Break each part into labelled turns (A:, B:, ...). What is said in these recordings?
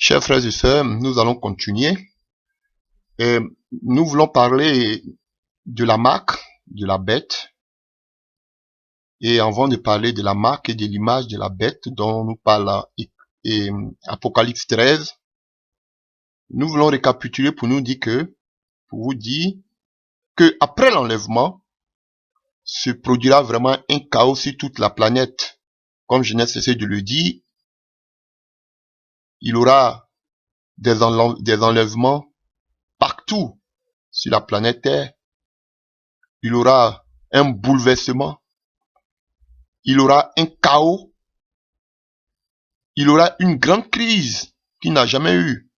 A: Chers frères et sœurs, nous allons continuer. Nous voulons parler de la marque, de la bête. Et avant de parler de la marque et de l'image de la bête dont nous parle Apocalypse 13, nous voulons récapituler pour vous dire que après l'enlèvement, se produira vraiment un chaos sur toute la planète. Comme je n'ai cessé de le dire, il y aura des enlèvements partout sur la planète Terre. Il y aura un bouleversement. Il y aura un chaos. Il y aura une grande crise qu'il n'a jamais eu.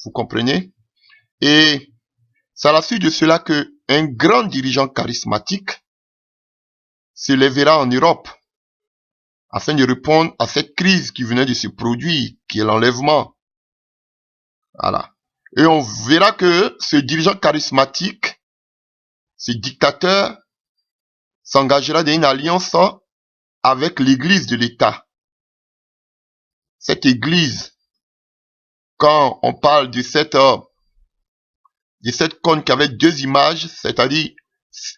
A: Vous comprenez? Et c'est à la suite de cela que un grand dirigeant charismatique se lèvera en Europe afin de répondre à cette crise qui venait de se produire, qui est l'enlèvement. Voilà. Et on verra que ce dirigeant charismatique, ce dictateur, s'engagera dans une alliance avec l'église de l'État. Cette église, quand on parle de cette cône qui avait deux images, c'est-à-dire,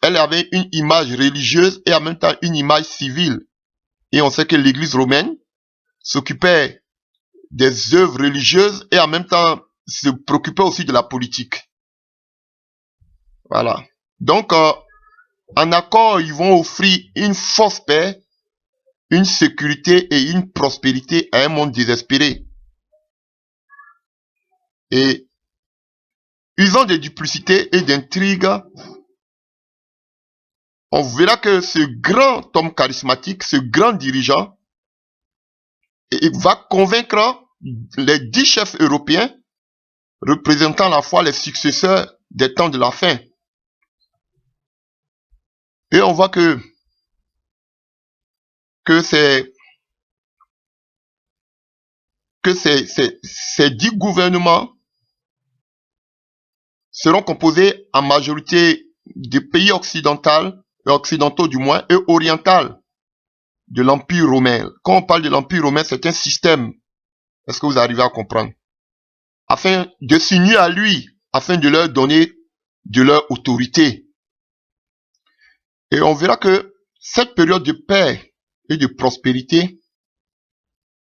A: elle avait une image religieuse et en même temps une image civile. Et on sait que l'église romaine s'occupait des œuvres religieuses et en même temps se préoccupait aussi de la politique. Voilà. Donc, en accord, ils vont offrir une fausse paix, une sécurité et une prospérité à un monde désespéré. Et usant de duplicité et d'intrigue, on verra que ce grand homme charismatique, ce grand dirigeant, va convaincre les 10 chefs européens représentant à la fois les successeurs des temps de la fin. Et on voit que ces 10 gouvernements seront composés en majorité de pays occidentaux du moins, et orientaux de l'Empire romain. Quand on parle de l'Empire romain, c'est un système. Est-ce que vous arrivez à comprendre? Afin de s'unir à lui, afin de leur donner de leur autorité. Et on verra que cette période de paix et de prospérité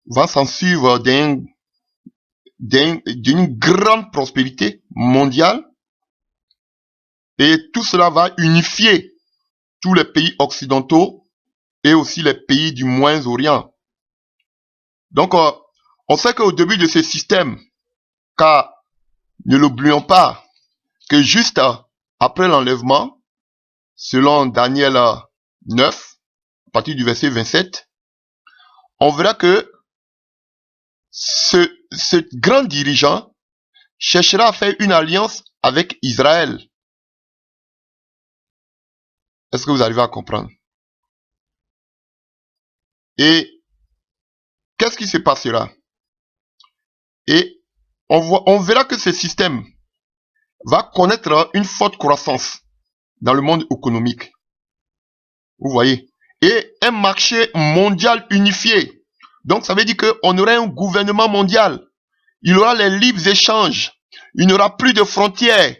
A: va s'en suivre d'une grande prospérité mondiale. Et tout cela va unifier tous les pays occidentaux et aussi les pays du Moyen-Orient. Donc, on sait qu'au début de ce système, car ne l'oublions pas, que juste après l'enlèvement, selon Daniel 9, à partir du verset 27, on verra que ce grand dirigeant cherchera à faire une alliance avec Israël. Est-ce que vous arrivez à comprendre? Et qu'est-ce qui se passera? Et on verra que ce système va connaître une forte croissance dans le monde économique. Vous voyez? Et un marché mondial unifié. Donc ça veut dire qu'on aurait un gouvernement mondial. Il y aura les libres échanges. Il n'y aura plus de frontières.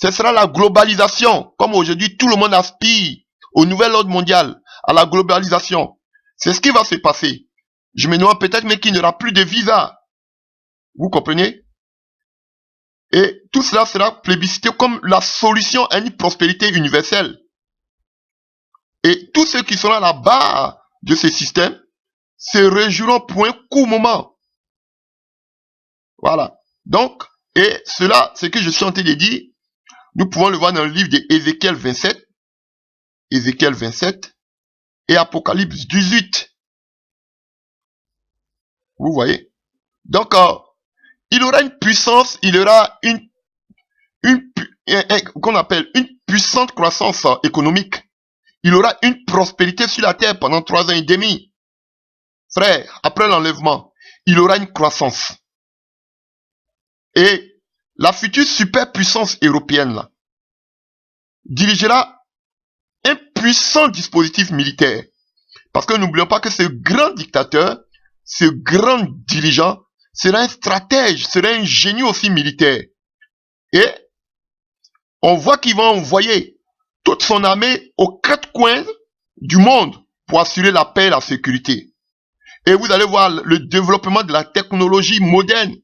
A: Ce sera la globalisation. Comme aujourd'hui, tout le monde aspire au nouvel ordre mondial, à la globalisation. C'est ce qui va se passer. Je me demande peut-être mais qu'il n'y aura plus de visa. Vous comprenez? Et tout cela sera plébiscité comme la solution à une prospérité universelle. Et tous ceux qui sont à la base de ce système se réjouiront pour un court moment. Voilà. Donc, et cela, ce que je suis en train de dire, nous pouvons le voir dans le livre d'Ézéchiel 27, Ézéchiel 27 et Apocalypse 18. Vous voyez? Donc, il aura une puissance, il aura qu'on appelle une puissante croissance économique. Il aura une prospérité sur la terre pendant 3 ans et demi. Frère, après l'enlèvement, il aura une croissance. Et la future superpuissance européenne là, dirigera un puissant dispositif militaire. Parce que n'oublions pas que ce grand dictateur, ce grand dirigeant, sera un stratège, sera un génie aussi militaire. Et on voit qu'il va envoyer toute son armée aux quatre coins du monde pour assurer la paix et la sécurité. Et vous allez voir le développement de la technologie moderne.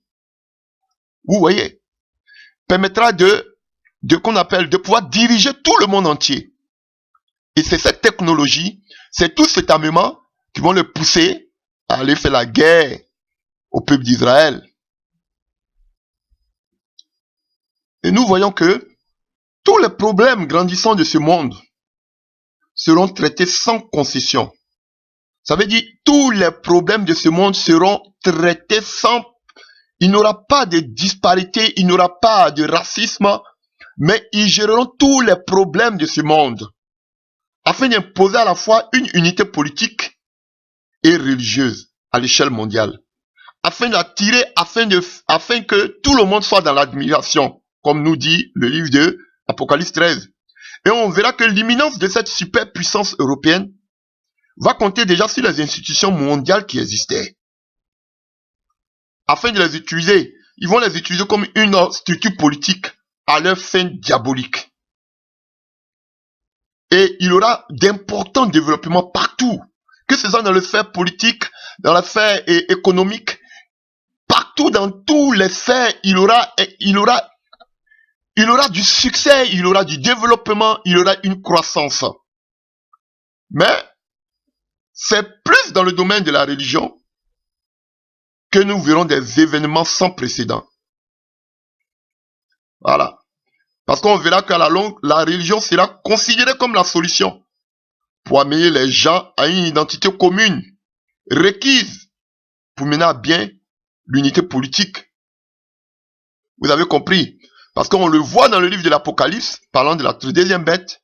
A: Vous voyez, permettra de pouvoir diriger tout le monde entier. Et c'est cette technologie, c'est tout cet armement qui vont le pousser à aller faire la guerre au peuple d'Israël. Et nous voyons que tous les problèmes grandissants de ce monde seront traités sans concession. Ça veut dire tous les problèmes de ce monde seront traités sans... Il n'y aura pas de disparité, il n'y aura pas de racisme, mais ils géreront tous les problèmes de ce monde afin d'imposer à la fois une unité politique et religieuse à l'échelle mondiale, afin d'attirer, afin que tout le monde soit dans l'admiration, comme nous dit le livre de Apocalypse 13. Et on verra que l'imminence de cette superpuissance européenne va compter déjà sur les institutions mondiales qui existaient. Afin de les utiliser, ils vont les utiliser comme une structure politique à leur fin diabolique. Et il y aura d'importants développements partout, que ce soit dans le sphère politique, dans la sphère économique, partout dans tous les sphères, il y aura du succès, il y aura du développement, il y aura une croissance. Mais c'est plus dans le domaine de la religion que nous verrons des événements sans précédent. Voilà. Parce qu'on verra qu'à la longue, la religion sera considérée comme la solution pour amener les gens à une identité commune, requise pour mener à bien l'unité politique. Vous avez compris? Parce qu'on le voit dans le livre de l'Apocalypse, parlant de la deuxième bête,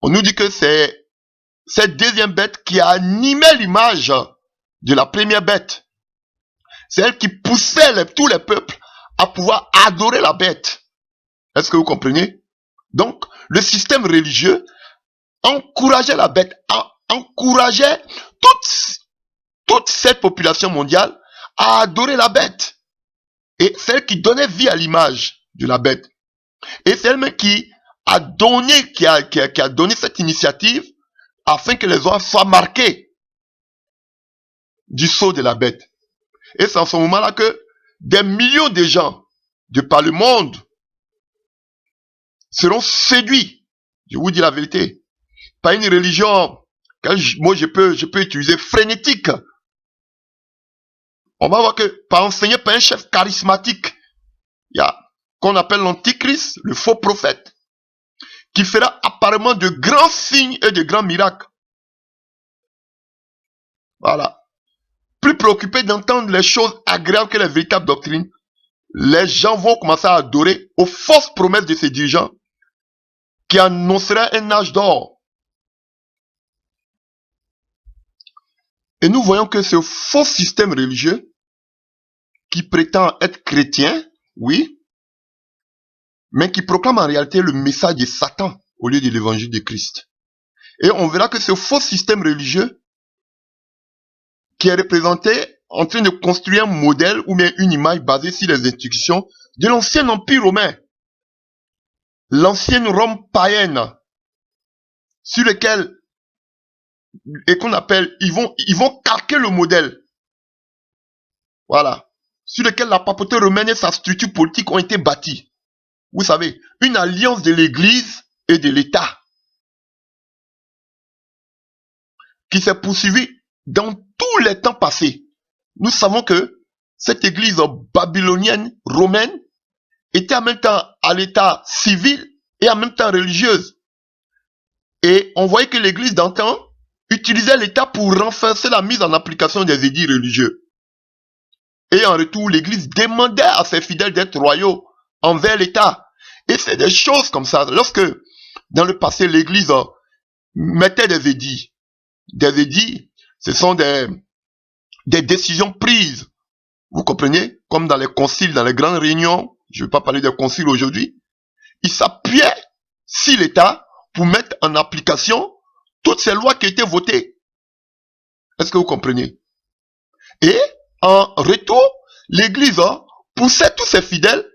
A: on nous dit que c'est cette deuxième bête qui a animé l'image de la première bête. C'est elle qui poussait tous les peuples à pouvoir adorer la bête. Est-ce que vous comprenez? Donc, le système religieux encourageait la bête, encourageait toute cette population mondiale à adorer la bête. Et c'est elle qui donnait vie à l'image de la bête. Et c'est elle-même qui a donné cette initiative afin que les hommes soient marqués du sceau de la bête. Et c'est en ce moment-là que des millions de gens de par le monde seront séduits, je vous dis la vérité, par une religion, moi je peux utiliser frénétique. On va voir que enseigné par un chef charismatique, qu'on appelle l'antichrist, le faux prophète, qui fera apparemment de grands signes et de grands miracles. Voilà. Plus préoccupés d'entendre les choses agréables que les véritables doctrines, les gens vont commencer à adorer aux fausses promesses de ces dirigeants qui annonceraient un âge d'or. Et nous voyons que ce faux système religieux qui prétend être chrétien, oui, mais qui proclame en réalité le message de Satan au lieu de l'évangile de Christ. Et on verra que ce faux système religieux qui est représenté en train de construire un modèle ou bien une image basée sur les instructions de l'ancien empire romain, l'ancienne Rome païenne, sur lequel, et qu'on appelle, ils vont calquer le modèle. Voilà. Sur lequel la papauté romaine et sa structure politique ont été bâties. Vous savez, une alliance de l'église et de l'État qui s'est poursuivie dans tous les temps passés. Nous savons que cette église babylonienne, romaine, était en même temps à l'état civil et en même temps religieuse. Et on voyait que l'église d'antan utilisait l'État pour renforcer la mise en application des édits religieux. Et en retour, l'église demandait à ses fidèles d'être royaux envers l'État. Et c'est des choses comme ça. Lorsque, dans le passé, l'église mettait des édits, ce sont des décisions prises. Vous comprenez? Comme dans les conciles, dans les grandes réunions, je ne vais pas parler des conciles aujourd'hui, ils s'appuyaient sur l'État pour mettre en application toutes ces lois qui étaient votées. Est-ce que vous comprenez? Et en retour, l'Église poussait tous ses fidèles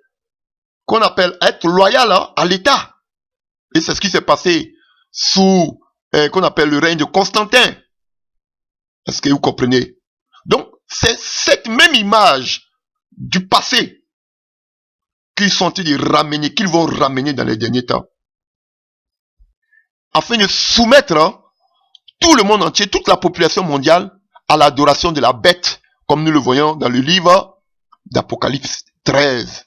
A: qu'on appelle être loyal à l'État. Et c'est ce qui s'est passé sous qu'on appelle le règne de Constantin. Est-ce que vous comprenez? Donc, c'est cette même image du passé qu'ils sont en train de ramener, qu'ils vont ramener dans les derniers temps. Afin de soumettre tout le monde entier, toute la population mondiale, à l'adoration de la bête, comme nous le voyons dans le livre d'Apocalypse 13.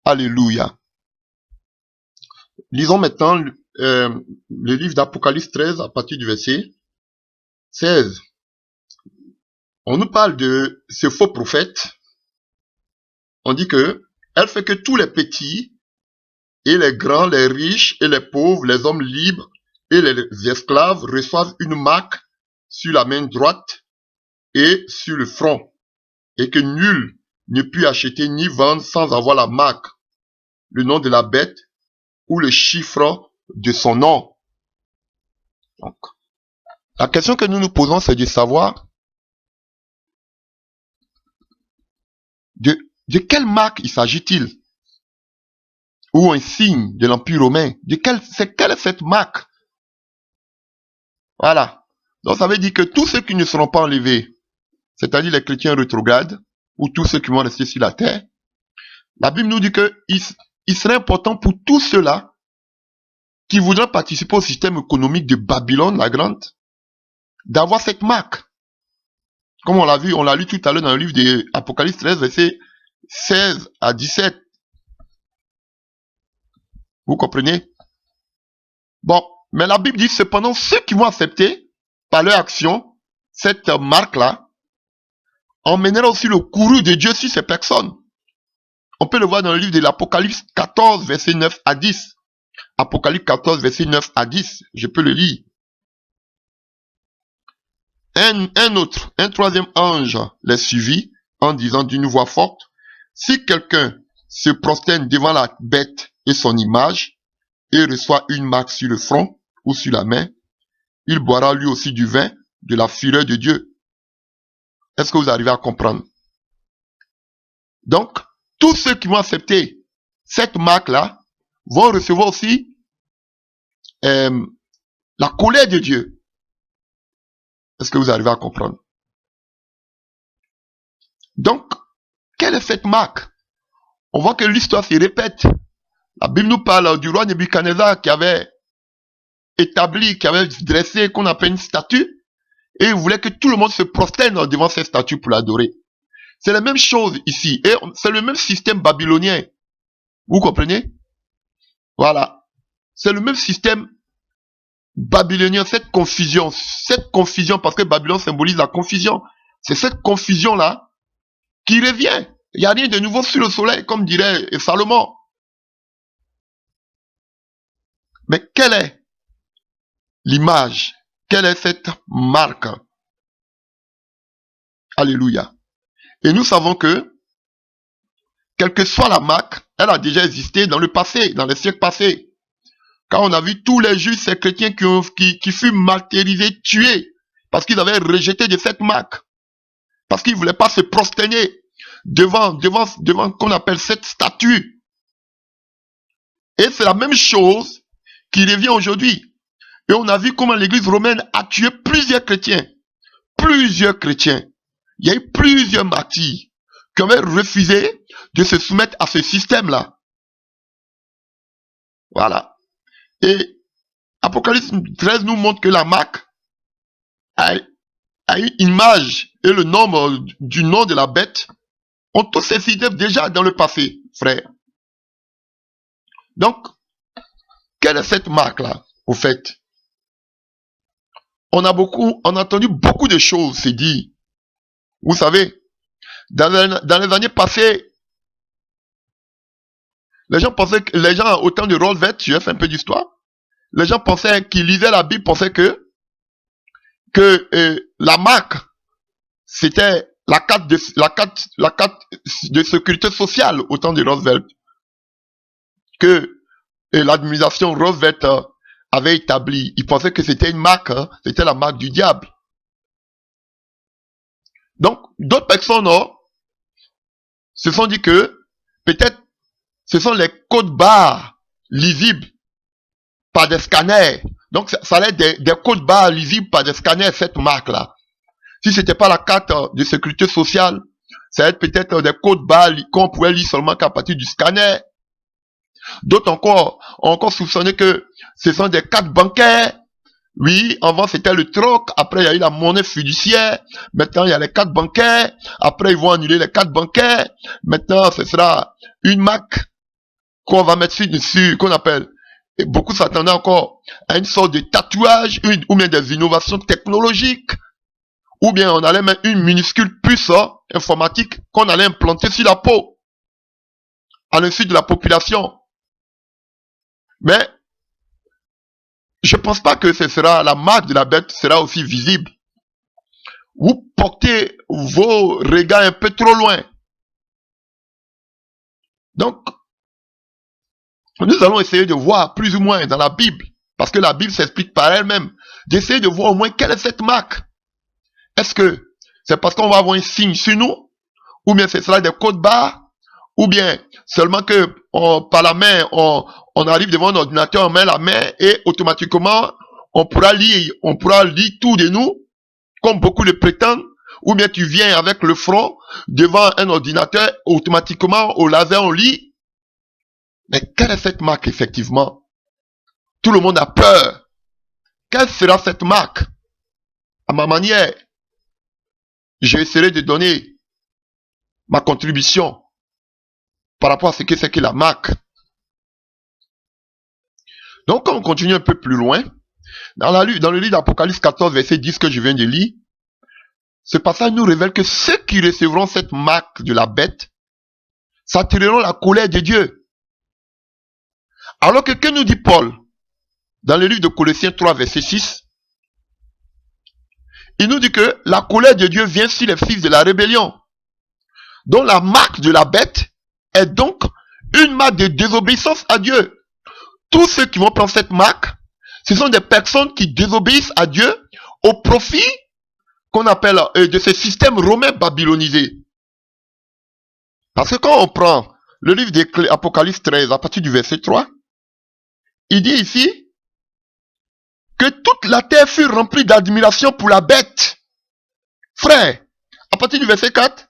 A: Alléluia. Lisons maintenant le livre d'Apocalypse 13 à partir du verset 16. On nous parle de ce faux prophète. On dit que elle fait que tous les petits et les grands, les riches et les pauvres, les hommes libres et les esclaves reçoivent une marque sur la main droite et sur le front, et que nul ne peut acheter ni vendre sans avoir la marque, le nom de la bête ou le chiffre de son nom. Donc, la question que nous nous posons, c'est de savoir de quelle marque il s'agit-il? Ou un signe de l'Empire romain? Quelle est cette marque? Voilà. Donc ça veut dire que tous ceux qui ne seront pas enlevés, c'est-à-dire les chrétiens rétrogrades, ou tous ceux qui vont rester sur la terre, la Bible nous dit que il serait important pour tous ceux-là qui voudraient participer au système économique de Babylone la Grande, d'avoir cette marque. Comme on l'a vu, on l'a lu tout à l'heure dans le livre de Apocalypse 13, versets 16 à 17. Vous comprenez? Bon, mais la Bible dit cependant, ceux qui vont accepter par leur action cette marque-là, emmènera aussi le courroux de Dieu sur ces personnes. On peut le voir dans le livre de l'Apocalypse 14, versets 9 à 10. Apocalypse 14, versets 9 à 10. Je peux le lire. Un troisième ange les suivit en disant d'une voix forte, si quelqu'un se prosterne devant la bête et son image et reçoit une marque sur le front ou sur la main, il boira lui aussi du vin de la fureur de Dieu. Est-ce que vous arrivez à comprendre? Donc, tous ceux qui vont accepter cette marque-là vont recevoir aussi la colère de Dieu. Est-ce que vous arrivez à comprendre? Donc, quelle est cette marque? On voit que l'histoire se répète. La Bible nous parle du roi Nebuchadnezzar qui avait établi, qui avait dressé, qu'on appelle une statue, et il voulait que tout le monde se prosterne devant cette statue pour l'adorer. C'est la même chose ici, et c'est le même système babylonien. Vous comprenez? Voilà. C'est le même système babylonien, cette confusion, parce que Babylone symbolise la confusion. C'est cette confusion-là qui revient. Il n'y a rien de nouveau sur le soleil, comme dirait Salomon. Mais quelle est l'image? Quelle est cette marque? Alléluia. Et nous savons que, quelle que soit la marque, elle a déjà existé dans le passé, dans les siècles passés. Quand on a vu tous les juifs, ces chrétiens qui furent martyrisés, tués, parce qu'ils avaient rejeté de cette marque. Parce qu'ils ne voulaient pas se prosterner devant qu'on appelle cette statue. Et c'est la même chose qui revient aujourd'hui. Et on a vu comment l'église romaine a tué plusieurs chrétiens. Plusieurs chrétiens. Il y a eu plusieurs martyrs qui avaient refusé de se soumettre à ce système-là. Voilà. Et Apocalypse 13 nous montre que la marque a une image et le nombre du nom de la bête ont tous existé déjà dans le passé, frère. Donc, quelle est cette marque-là, au fait? On a entendu beaucoup de choses se dire. Vous savez, dans les années passées, les gens, au temps de Roosevelt, je fais un peu d'histoire, les gens pensaient qu'ils lisaient la Bible, pensaient que la marque, c'était la carte de sécurité sociale au temps de Roosevelt. Que l'administration Roosevelt avait établi. Ils pensaient que c'était une marque, c'était la marque du diable. Donc, d'autres personnes se sont dit que peut-être ce sont les codes barres lisibles par des scanners. Donc ça allait être des codes barres lisibles par des scanners, cette marque-là. Si c'était pas la carte de sécurité sociale, ça va être peut-être des codes barres qu'on pouvait lire seulement qu'à partir du scanner. D'autres encore ont encore soupçonné que ce sont des cartes bancaires. Oui, avant c'était le troc, après il y a eu la monnaie fiduciaire, maintenant il y a les cartes bancaires, après ils vont annuler les cartes bancaires, maintenant ce sera une marque qu'on va mettre dessus, qu'on appelle, et beaucoup s'attendaient encore à une sorte de tatouage, ou bien des innovations technologiques, ou bien on allait mettre une minuscule puce informatique qu'on allait implanter sur la peau, à l'insu de la population. Mais je pense pas que ce sera la marque de la bête sera aussi visible. Vous portez vos regards un peu trop loin. Donc, nous allons essayer de voir plus ou moins dans la Bible, parce que la Bible s'explique par elle-même, d'essayer de voir au moins quelle est cette marque. Est-ce que c'est parce qu'on va avoir un signe sur nous, ou bien ce sera des codes barres, ou bien seulement que par la main, on arrive devant un ordinateur, on met la main et automatiquement, on pourra lire tout de nous, comme beaucoup le prétendent, ou bien tu viens avec le front devant un ordinateur, automatiquement, au laser, on lit. Mais quelle est cette marque, effectivement? Tout le monde a peur. Quelle sera cette marque? À ma manière, j'essaierai de donner ma contribution par rapport à ce que c'est que la marque. Donc, quand on continue un peu plus loin, dans le livre d'Apocalypse 14, verset 10 que je viens de lire, ce passage nous révèle que ceux qui recevront cette marque de la bête s'attireront la colère de Dieu. Alors que nous dit Paul dans le livre de Colossiens 3, verset 6, il nous dit que la colère de Dieu vient sur les fils de la rébellion. Donc la marque de la bête est donc une marque de désobéissance à Dieu. Tous ceux qui vont prendre cette marque, ce sont des personnes qui désobéissent à Dieu au profit qu'on appelle de ce système romain babylonisé. Parce que quand on prend le livre d'Apocalypse 13 à partir du verset 3, il dit ici que toute la terre fut remplie d'admiration pour la bête. Frère, à partir du verset 4,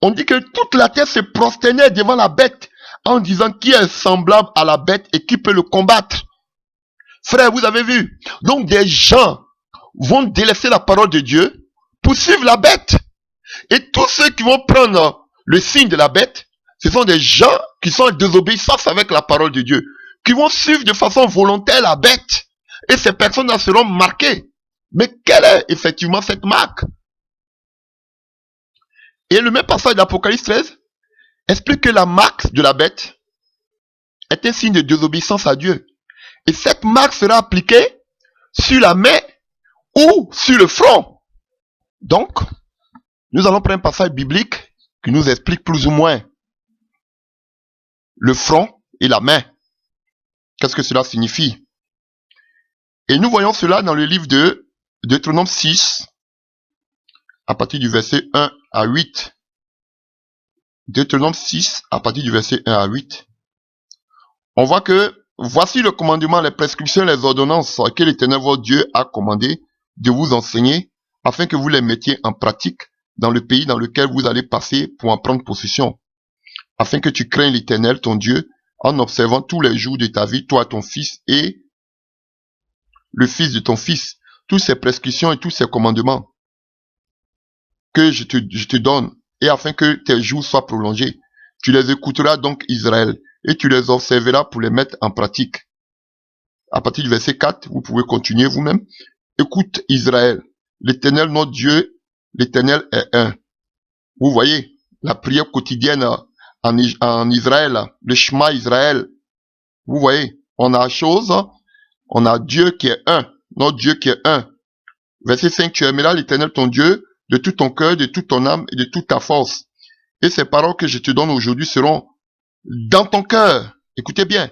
A: on dit que toute la terre se prosternait devant la bête en disant qui est semblable à la bête et qui peut le combattre. Frère, vous avez vu? Donc des gens vont délaisser la parole de Dieu pour suivre la bête. Et tous ceux qui vont prendre le signe de la bête, ce sont des gens qui sont en désobéissance avec la parole de Dieu, qui vont suivre de façon volontaire la bête. Et ces personnes-là seront marquées. Mais quelle est effectivement cette marque? Et le même passage d'Apocalypse 13 explique que la marque de la bête est un signe de désobéissance à Dieu. Et cette marque sera appliquée sur la main ou sur le front. Donc, nous allons prendre un passage biblique qui nous explique plus ou moins le front et la main. Qu'est-ce que cela signifie? Et nous voyons cela dans le livre de Deutéronome 6, à partir du verset 1 à 8. Deutéronome 6, à partir du verset 1 à 8. On voit que voici le commandement, les prescriptions, les ordonnances que l'Éternel votre Dieu a commandé de vous enseigner, afin que vous les mettiez en pratique dans le pays dans lequel vous allez passer pour en prendre possession, afin que tu craignes l'Éternel, ton Dieu, en observant tous les jours de ta vie, toi, ton fils et le fils de ton fils, toutes ces prescriptions et tous ces commandements que je te donne, et afin que tes jours soient prolongés. Tu les écouteras donc, Israël, et tu les observeras pour les mettre en pratique. À partir du verset 4, vous pouvez continuer vous-même. Écoute, Israël, l'Éternel, notre Dieu, l'Éternel est un. Vous voyez, la prière quotidienne en Israël, le Shema Israël. Vous voyez, on a chose, on a Dieu qui est un, notre Dieu qui est un. Verset 5, tu aimeras l'Éternel ton Dieu de tout ton cœur, de toute ton âme et de toute ta force. Et ces paroles que je te donne aujourd'hui seront dans ton cœur. Écoutez bien.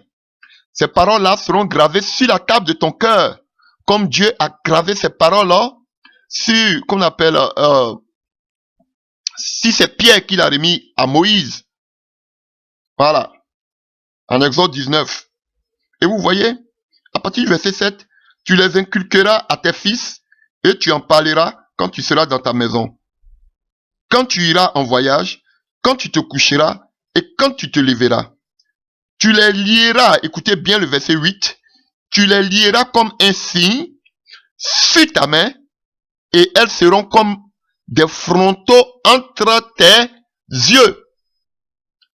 A: Ces paroles-là seront gravées sur la table de ton cœur. Comme Dieu a gravé ces paroles-là qu'on appelle, si c'est Pierre qui l'a remis à Moïse. Voilà. En Exode 19. Et vous voyez, à partir du verset 7, tu les inculqueras à tes fils et tu en parleras quand tu seras dans ta maison. Quand tu iras en voyage, quand tu te coucheras et quand tu te lèveras. Tu les lieras, écoutez bien le verset 8, tu les lieras comme un signe sur ta main et elles seront comme des frontaux entre tes yeux.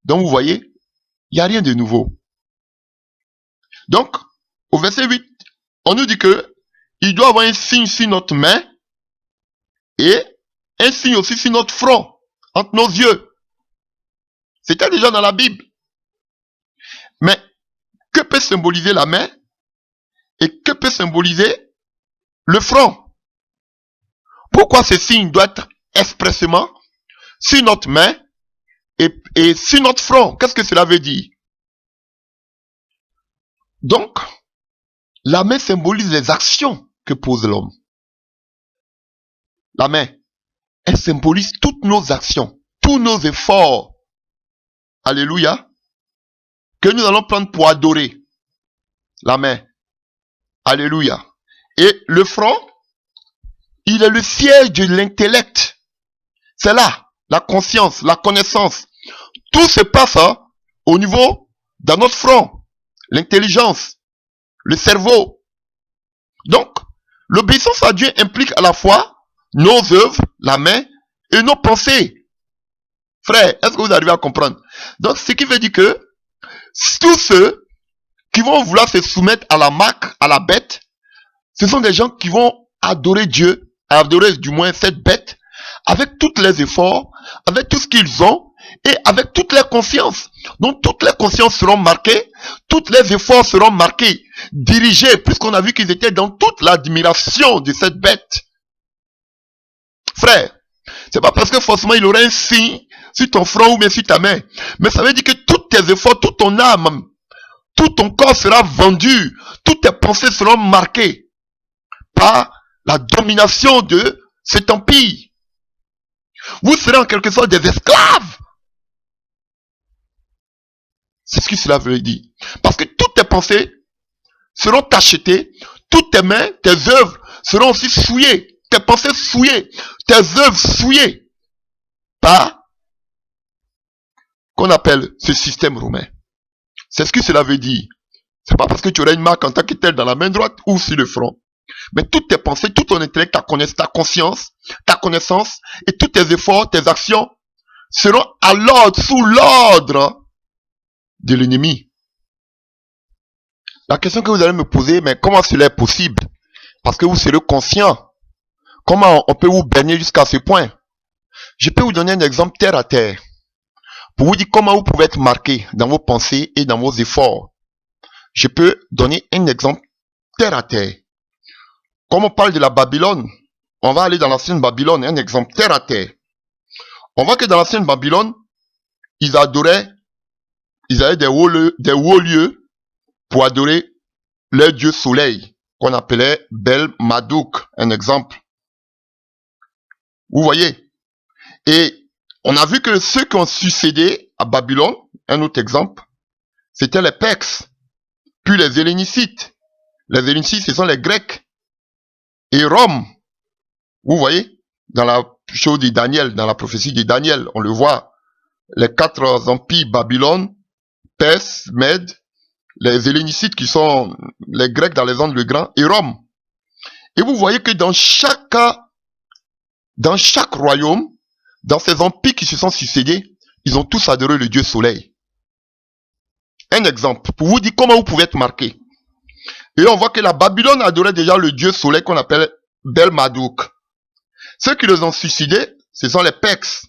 A: Donc vous voyez, il n'y a rien de nouveau. Donc, au verset 8, on nous dit que il doit y avoir un signe sur notre main et un signe aussi sur notre front, entre nos yeux. C'était déjà dans la Bible. Mais que peut symboliser la main et que peut symboliser le front? Pourquoi ce signe doit être expressément sur notre main et sur notre front? Qu'est-ce que cela veut dire? Donc, la main symbolise les actions que pose l'homme. La main, elle symbolise toutes nos actions, tous nos efforts. Alléluia. Que nous allons prendre pour adorer. La main. Alléluia. Et le front, il est le siège de l'intellect. C'est là, la conscience, la connaissance. Tout se passe au niveau de notre front. L'intelligence, le cerveau. Donc, l'obéissance à Dieu implique à la fois nos œuvres, la main, et nos pensées. Frère, est-ce que vous arrivez à comprendre? Donc, ce qui veut dire que tous ceux qui vont vouloir se soumettre à la marque, à la bête, ce sont des gens qui vont adorer Dieu, adorer du moins cette bête, avec tous les efforts, avec tout ce qu'ils ont, et avec toutes les consciences. Donc toutes les consciences seront marquées, tous les efforts seront marqués, dirigés, puisqu'on a vu qu'ils étaient dans toute l'admiration de cette bête. Frère, c'est pas parce que forcément il aurait un signe sur ton front ou bien sur ta main, mais ça veut dire que tous tes efforts, toute ton âme, tout ton corps sera vendu, toutes tes pensées seront marquées par la domination de cet empire. Vous serez en quelque sorte des esclaves. C'est ce que cela veut dire. Parce que toutes tes pensées seront achetées, toutes tes mains, tes œuvres seront aussi souillées, tes pensées souillées, tes œuvres souillées par qu'on appelle ce système romain. C'est ce que cela veut dire. C'est pas parce que tu auras une marque en tant que telle dans la main droite ou sur le front. Mais toutes tes pensées, tout ton intellect, ta conscience, ta connaissance et tous tes efforts, tes actions seront à l'ordre, sous l'ordre de l'ennemi. La question que vous allez me poser, mais comment cela est possible? Parce que vous serez conscient. Comment on peut vous berner jusqu'à ce point? Je peux vous donner un exemple terre à terre. Pour vous dire comment vous pouvez être marqué dans vos pensées et dans vos efforts. Je peux donner un exemple terre à terre. Comme on parle de la Babylone, on va aller dans l'ancienne Babylone, un exemple terre à terre. On voit que dans l'ancienne Babylone, ils avaient des hauts lieux pour adorer leur dieu soleil, qu'on appelait Bel Madouk, un exemple. Vous voyez? Et on a vu que ceux qui ont succédé à Babylone, un autre exemple, c'était les Perses, puis les Hellénicites. Les Hellénicites, ce sont les Grecs. Et Rome, vous voyez, dans la chose de Daniel, dans la prophétie de Daniel, on le voit, les 4 empires Babylone, Perse, Mède, les Hellénicites qui sont les Grecs d'Alexandre le Grand et Rome. Et vous voyez que dans chaque royaume, dans ces empires qui se sont succédés, ils ont tous adoré le dieu soleil. Un exemple, pour vous dire comment vous pouvez être marqué. Et on voit que la Babylone adorait déjà le dieu soleil qu'on appelle Bel Madouk. Ceux qui les ont suicidés, ce sont les Perses.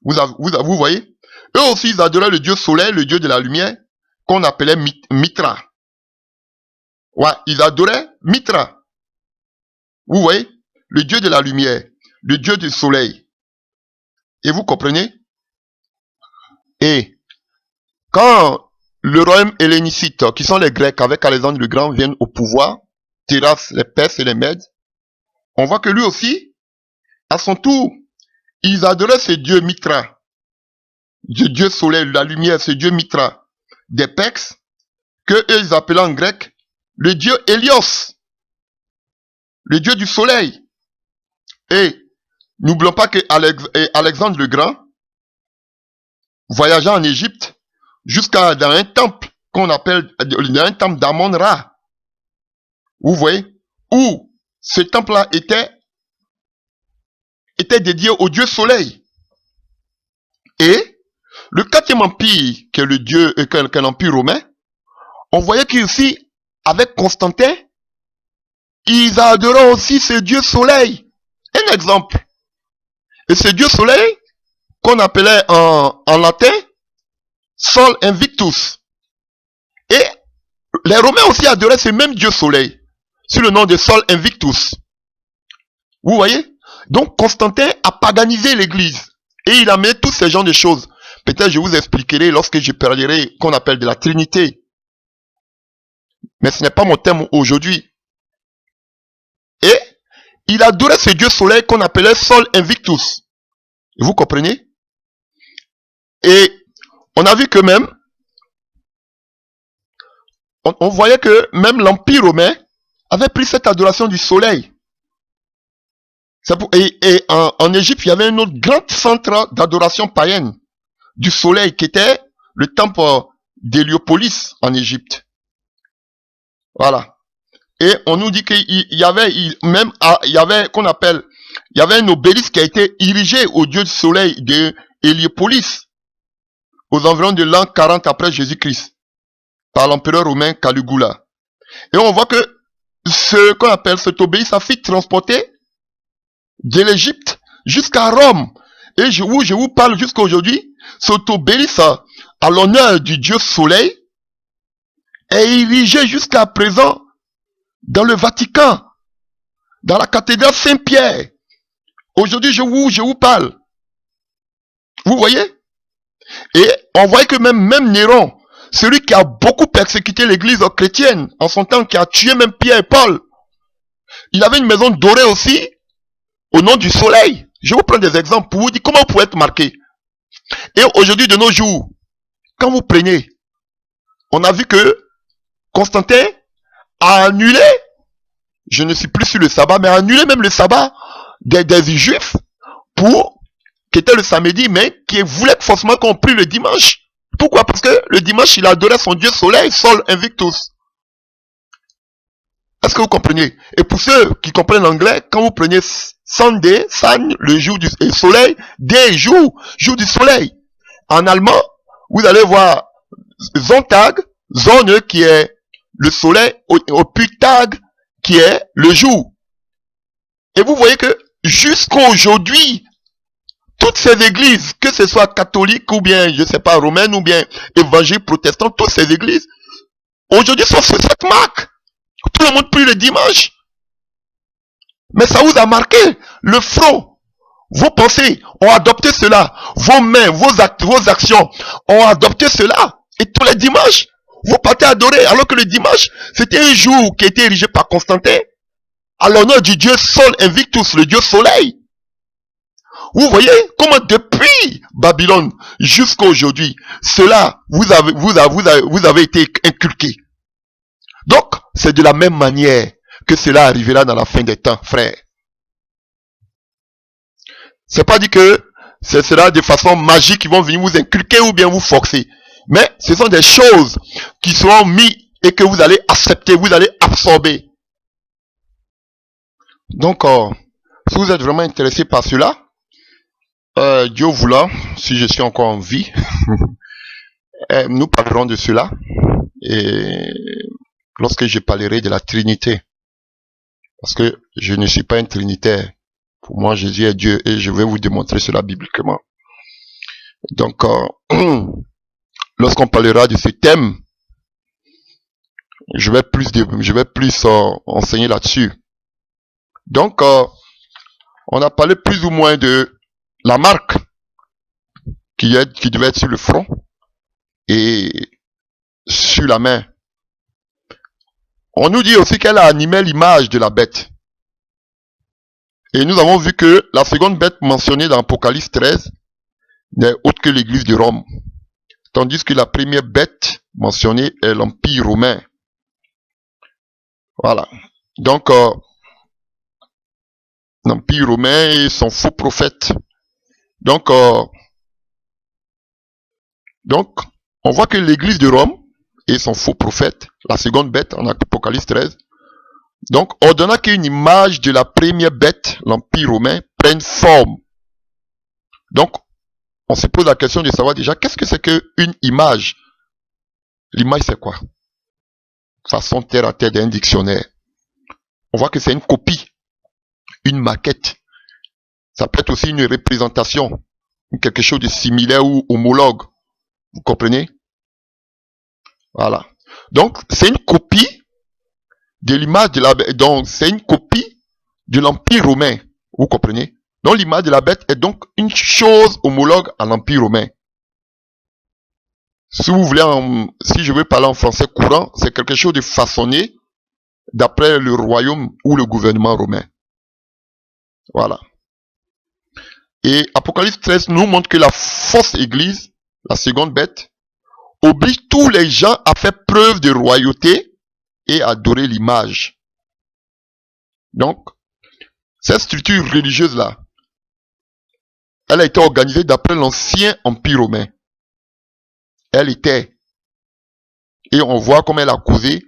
A: Vous voyez? Eux aussi, ils adoraient le dieu soleil, le dieu de la lumière, qu'on appelait Mitra. Ouais, ils adoraient Mitra. Vous voyez? Le dieu de la lumière, le dieu du soleil. Et vous comprenez? Et quand le royaume hellénicite, qui sont les Grecs avec Alexandre le Grand, viennent au pouvoir, terrassent les Perses et les Mèdes, on voit que lui aussi, à son tour, ils adoraient ce dieu Mitra, ce dieu soleil, la lumière, ce dieu Mitra, des Pex, que eux ils appelaient en grec le dieu Hélios, le dieu du soleil. Et n'oublions pas que Alexandre le Grand voyagea en Égypte jusqu'à dans un temple qu'on appelle un temple d'Amon-Ra. Vous voyez, où ce temple-là était dédié au dieu soleil. Et le 4e empire, qui est le dieu, qu'est l'empire romain, on voyait qu'ici, avec Constantin, ils adoraient aussi ce dieu soleil. Un exemple. Et ce dieu soleil, qu'on appelait en latin, Sol Invictus. Et les Romains aussi adoraient ce même dieu soleil, sous le nom de Sol Invictus. Vous voyez? Donc Constantin a paganisé l'église. Et il a mis tous ces genres de choses. Peut-être je vous expliquerai lorsque je parlerai qu'on appelle de la Trinité. Mais ce n'est pas mon thème aujourd'hui. Et il adorait ce dieu soleil qu'on appelait Sol Invictus. Vous comprenez? Et on a vu que même, on voyait que même l'Empire romain avait pris cette adoration du soleil. Et en Égypte, il y avait un autre grand centre d'adoration païenne du soleil qui était le temple d'Héliopolis en Égypte. Voilà. Et on nous dit qu'il y avait qu'on appelle, il y avait un obélisque qui a été érigé au dieu du soleil de Héliopolis aux environs de l'an 40 après Jésus-Christ par l'empereur romain Caligula. Et on voit que ce qu'on appelle cet obélisque a fait transporter de l'Égypte jusqu'à Rome. Et je vous parle jusqu'à aujourd'hui, cet obélisque à l'honneur du dieu soleil est érigé jusqu'à présent dans le Vatican, dans la cathédrale Saint-Pierre. Aujourd'hui, je vous parle. Vous voyez? Et on voit que même Néron, celui qui a beaucoup persécuté l'église chrétienne en son temps, qui a tué même Pierre et Paul, il avait une maison dorée aussi, au nom du soleil. Je vous prends des exemples pour vous dire comment vous pouvez être marqué. Et aujourd'hui, de nos jours, quand vous prenez, on a vu que Constantin a annulé, je ne suis plus sur le sabbat, mais a annulé même le sabbat des juifs qui était le samedi, mais qui voulait forcément qu'on prie le dimanche. Pourquoi? Parce que le dimanche, il adorait son dieu soleil, Sol Invictus. Est-ce que vous comprenez? Et pour ceux qui comprennent l'anglais, quand vous prenez Sunday, Sun, le jour du soleil, Day, jour du soleil. En allemand, vous allez voir Sonntag, Sonne qui est le soleil, puis Tag qui est le jour. Et vous voyez que jusqu'à aujourd'hui, toutes ces églises, que ce soit catholiques ou bien, je sais pas, romaines ou bien évangéliques, protestants, toutes ces églises, aujourd'hui sont sur cette marque. Tout le monde prie le dimanche. Mais ça vous a marqué. Le front, vos pensées ont adopté cela. Vos mains, vos actions ont adopté cela. Et tous les dimanches, vous partez adorer. Alors que le dimanche, c'était un jour qui a été érigé par Constantin à l'honneur du dieu Sol Invictus, le dieu soleil. Vous voyez comment depuis Babylone jusqu'à aujourd'hui, cela vous avez été inculqué. Donc, c'est de la même manière que cela arrivera dans la fin des temps, frère. C'est pas dit que ce sera de façon magique qu'ils vont venir vous inculquer ou bien vous forcer. Mais ce sont des choses qui seront mises et que vous allez accepter, vous allez absorber. Donc, si vous êtes vraiment intéressé par cela, Dieu voulant, si je suis encore en vie, nous parlerons de cela. Et lorsque je parlerai de la Trinité, parce que je ne suis pas un trinitaire. Pour moi, Jésus est Dieu et je vais vous démontrer cela bibliquement. Donc, lorsqu'on parlera de ce thème, je vais plus enseigner là-dessus. Donc, on a parlé plus ou moins de la marque qui devait être sur le front et sur la main. On nous dit aussi qu'elle a animé l'image de la bête. Et nous avons vu que la seconde bête mentionnée dans Apocalypse 13 n'est autre que l'église de Rome. Tandis que la première bête mentionnée est l'Empire romain. Voilà. Donc, l'Empire romain et son faux prophète. Donc, on voit que l'église de Rome et son faux prophète, la seconde bête en Apocalypse 13, donc, ordonnant qu'une image de la première bête, l'Empire romain, prenne forme. Donc, on se pose la question de savoir déjà, qu'est-ce que c'est qu'une image? L'image, c'est quoi? Façon terre à terre d'un dictionnaire. On voit que c'est une copie, une maquette. Ça peut être aussi une représentation, quelque chose de similaire ou homologue. Vous comprenez? Voilà. Donc, c'est une copie de l'image de la bête. Donc, c'est une copie de l'Empire romain. Vous comprenez? Donc, l'image de la bête est donc une chose homologue à l'Empire romain. Si vous voulez, si je veux parler en français courant, c'est quelque chose de façonné d'après le royaume ou le gouvernement romain. Voilà. Et Apocalypse 13 nous montre que la fausse église, la seconde bête, oblige tous les gens à faire preuve de royauté et à adorer l'image. Donc, cette structure religieuse-là, elle a été organisée d'après l'ancien empire romain. Elle était. Et on voit comment elle a causé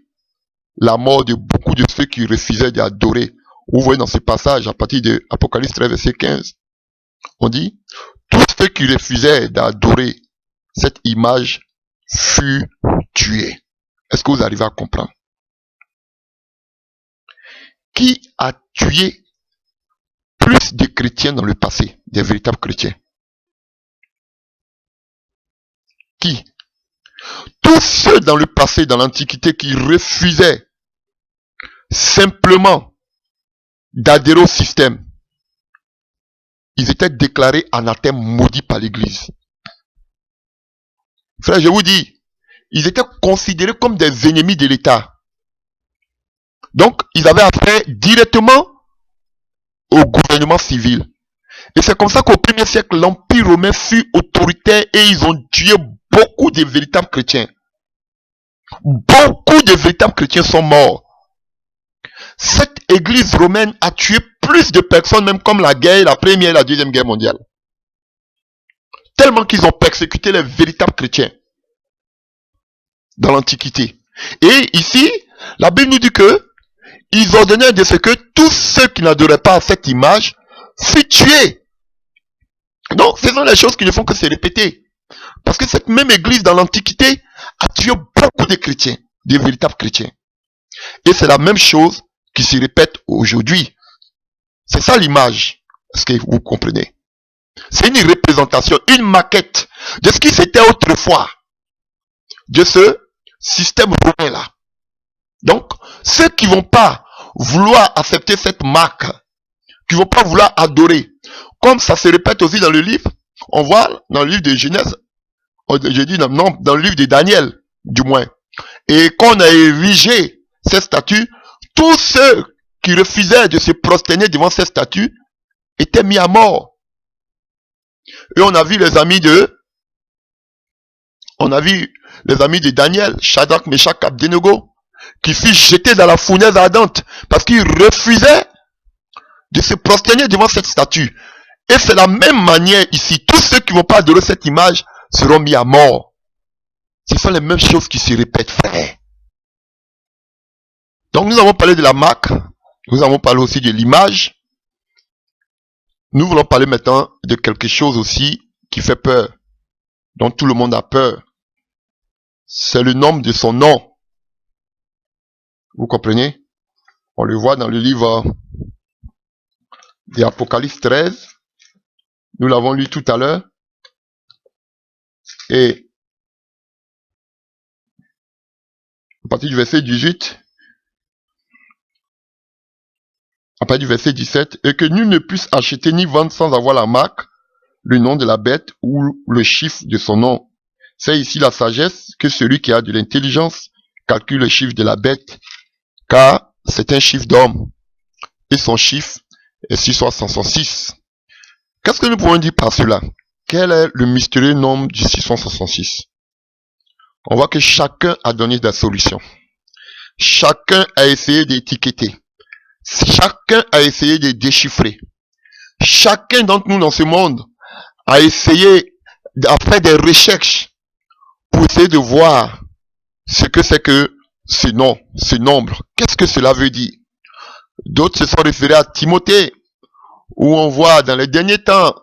A: la mort de beaucoup de ceux qui refusaient d'adorer. Vous voyez dans ce passage, à partir de Apocalypse 13, verset 15, on dit, tous ceux qui refusaient d'adorer cette image furent tués. Est-ce que vous arrivez à comprendre? Qui a tué plus de chrétiens dans le passé, des véritables chrétiens? Qui? Tous ceux dans le passé, dans l'Antiquité, qui refusaient simplement d'adhérer au système, ils étaient déclarés anathèmes, maudits par l'Église. Frère, je vous dis, ils étaient considérés comme des ennemis de l'État. Donc, ils avaient affaire directement au gouvernement civil. Et c'est comme ça qu'au 1er siècle, l'Empire romain fut autoritaire et ils ont tué beaucoup de véritables chrétiens. Beaucoup de véritables chrétiens sont morts. Cette église romaine a tué plus de personnes, même comme la guerre, la première et la deuxième guerre mondiale. Tellement qu'ils ont persécuté les véritables chrétiens dans l'Antiquité. Et ici, la Bible nous dit que ils ordonnaient de ce que tous ceux qui n'adoraient pas à cette image furent tués. Donc, ce sont les choses qui ne font que se répéter. Parce que cette même église dans l'Antiquité a tué beaucoup de chrétiens, de véritables chrétiens. Et c'est la même chose qui se répète aujourd'hui. C'est ça l'image. Est-ce que vous comprenez? C'est une représentation, une maquette de ce qui c'était autrefois. De ce système romain-là. Donc, ceux qui vont pas vouloir accepter cette marque, qui vont pas vouloir adorer, comme ça se répète aussi dans le livre, on voit dans le livre de Genèse, je dis non, dans le livre de Daniel, du moins. Et quand on a érigé ces statues, tous ceux qui refusaient de se prosterner devant ces statues étaient mis à mort. Et on a vu les amis de Daniel, Shadrach, Meshach, Abednego, qui furent jetés dans la fournaise ardente parce qu'ils refusaient de se prosterner devant cette statue. Et c'est la même manière ici. Tous ceux qui ne vont pas adorer cette image seront mis à mort. Ce sont les mêmes choses qui se répètent, frère. Donc nous avons parlé de la marque, nous avons parlé aussi de l'image. Nous voulons parler maintenant de quelque chose aussi qui fait peur, dont tout le monde a peur. C'est le nom de son nom. Vous comprenez? On le voit dans le livre d'Apocalypse 13. Nous l'avons lu tout à l'heure. Et à partir du verset 18, à partir du verset 17, et que nul ne puisse acheter ni vendre sans avoir la marque, le nom de la bête ou le chiffre de son nom. C'est ici la sagesse que celui qui a de l'intelligence calcule le chiffre de la bête, car c'est un chiffre d'homme, et son chiffre et 666. Qu'est-ce que nous pouvons dire par cela? Quel est le mystérieux nombre du 666? On voit que chacun a donné des solutions. Chacun a essayé d'étiqueter. Chacun a essayé de déchiffrer. Chacun d'entre nous dans ce monde a essayé de faire des recherches pour essayer de voir ce que c'est que ce nom, ce nombre. Qu'est-ce que cela veut dire? D'autres se sont référés à Timothée, où on voit dans les derniers temps,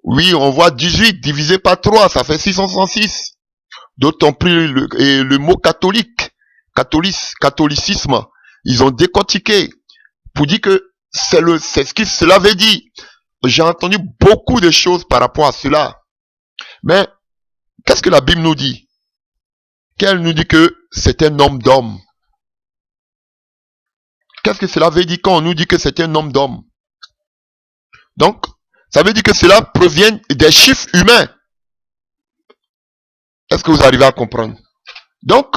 A: oui, on voit 18 divisé par 3, ça fait 666. D'autres ont pris le mot catholique, catholicisme. Ils ont décortiqué pour dire que c'est ce que cela veut dire. J'ai entendu beaucoup de choses par rapport à cela. Mais, qu'est-ce que la Bible nous dit? Qu'elle nous dit que c'est un homme d'homme. Qu'est-ce que cela veut dire quand on nous dit que c'est un homme d'homme? Donc, ça veut dire que cela provient des chiffres humains. Est-ce que vous arrivez à comprendre? Donc,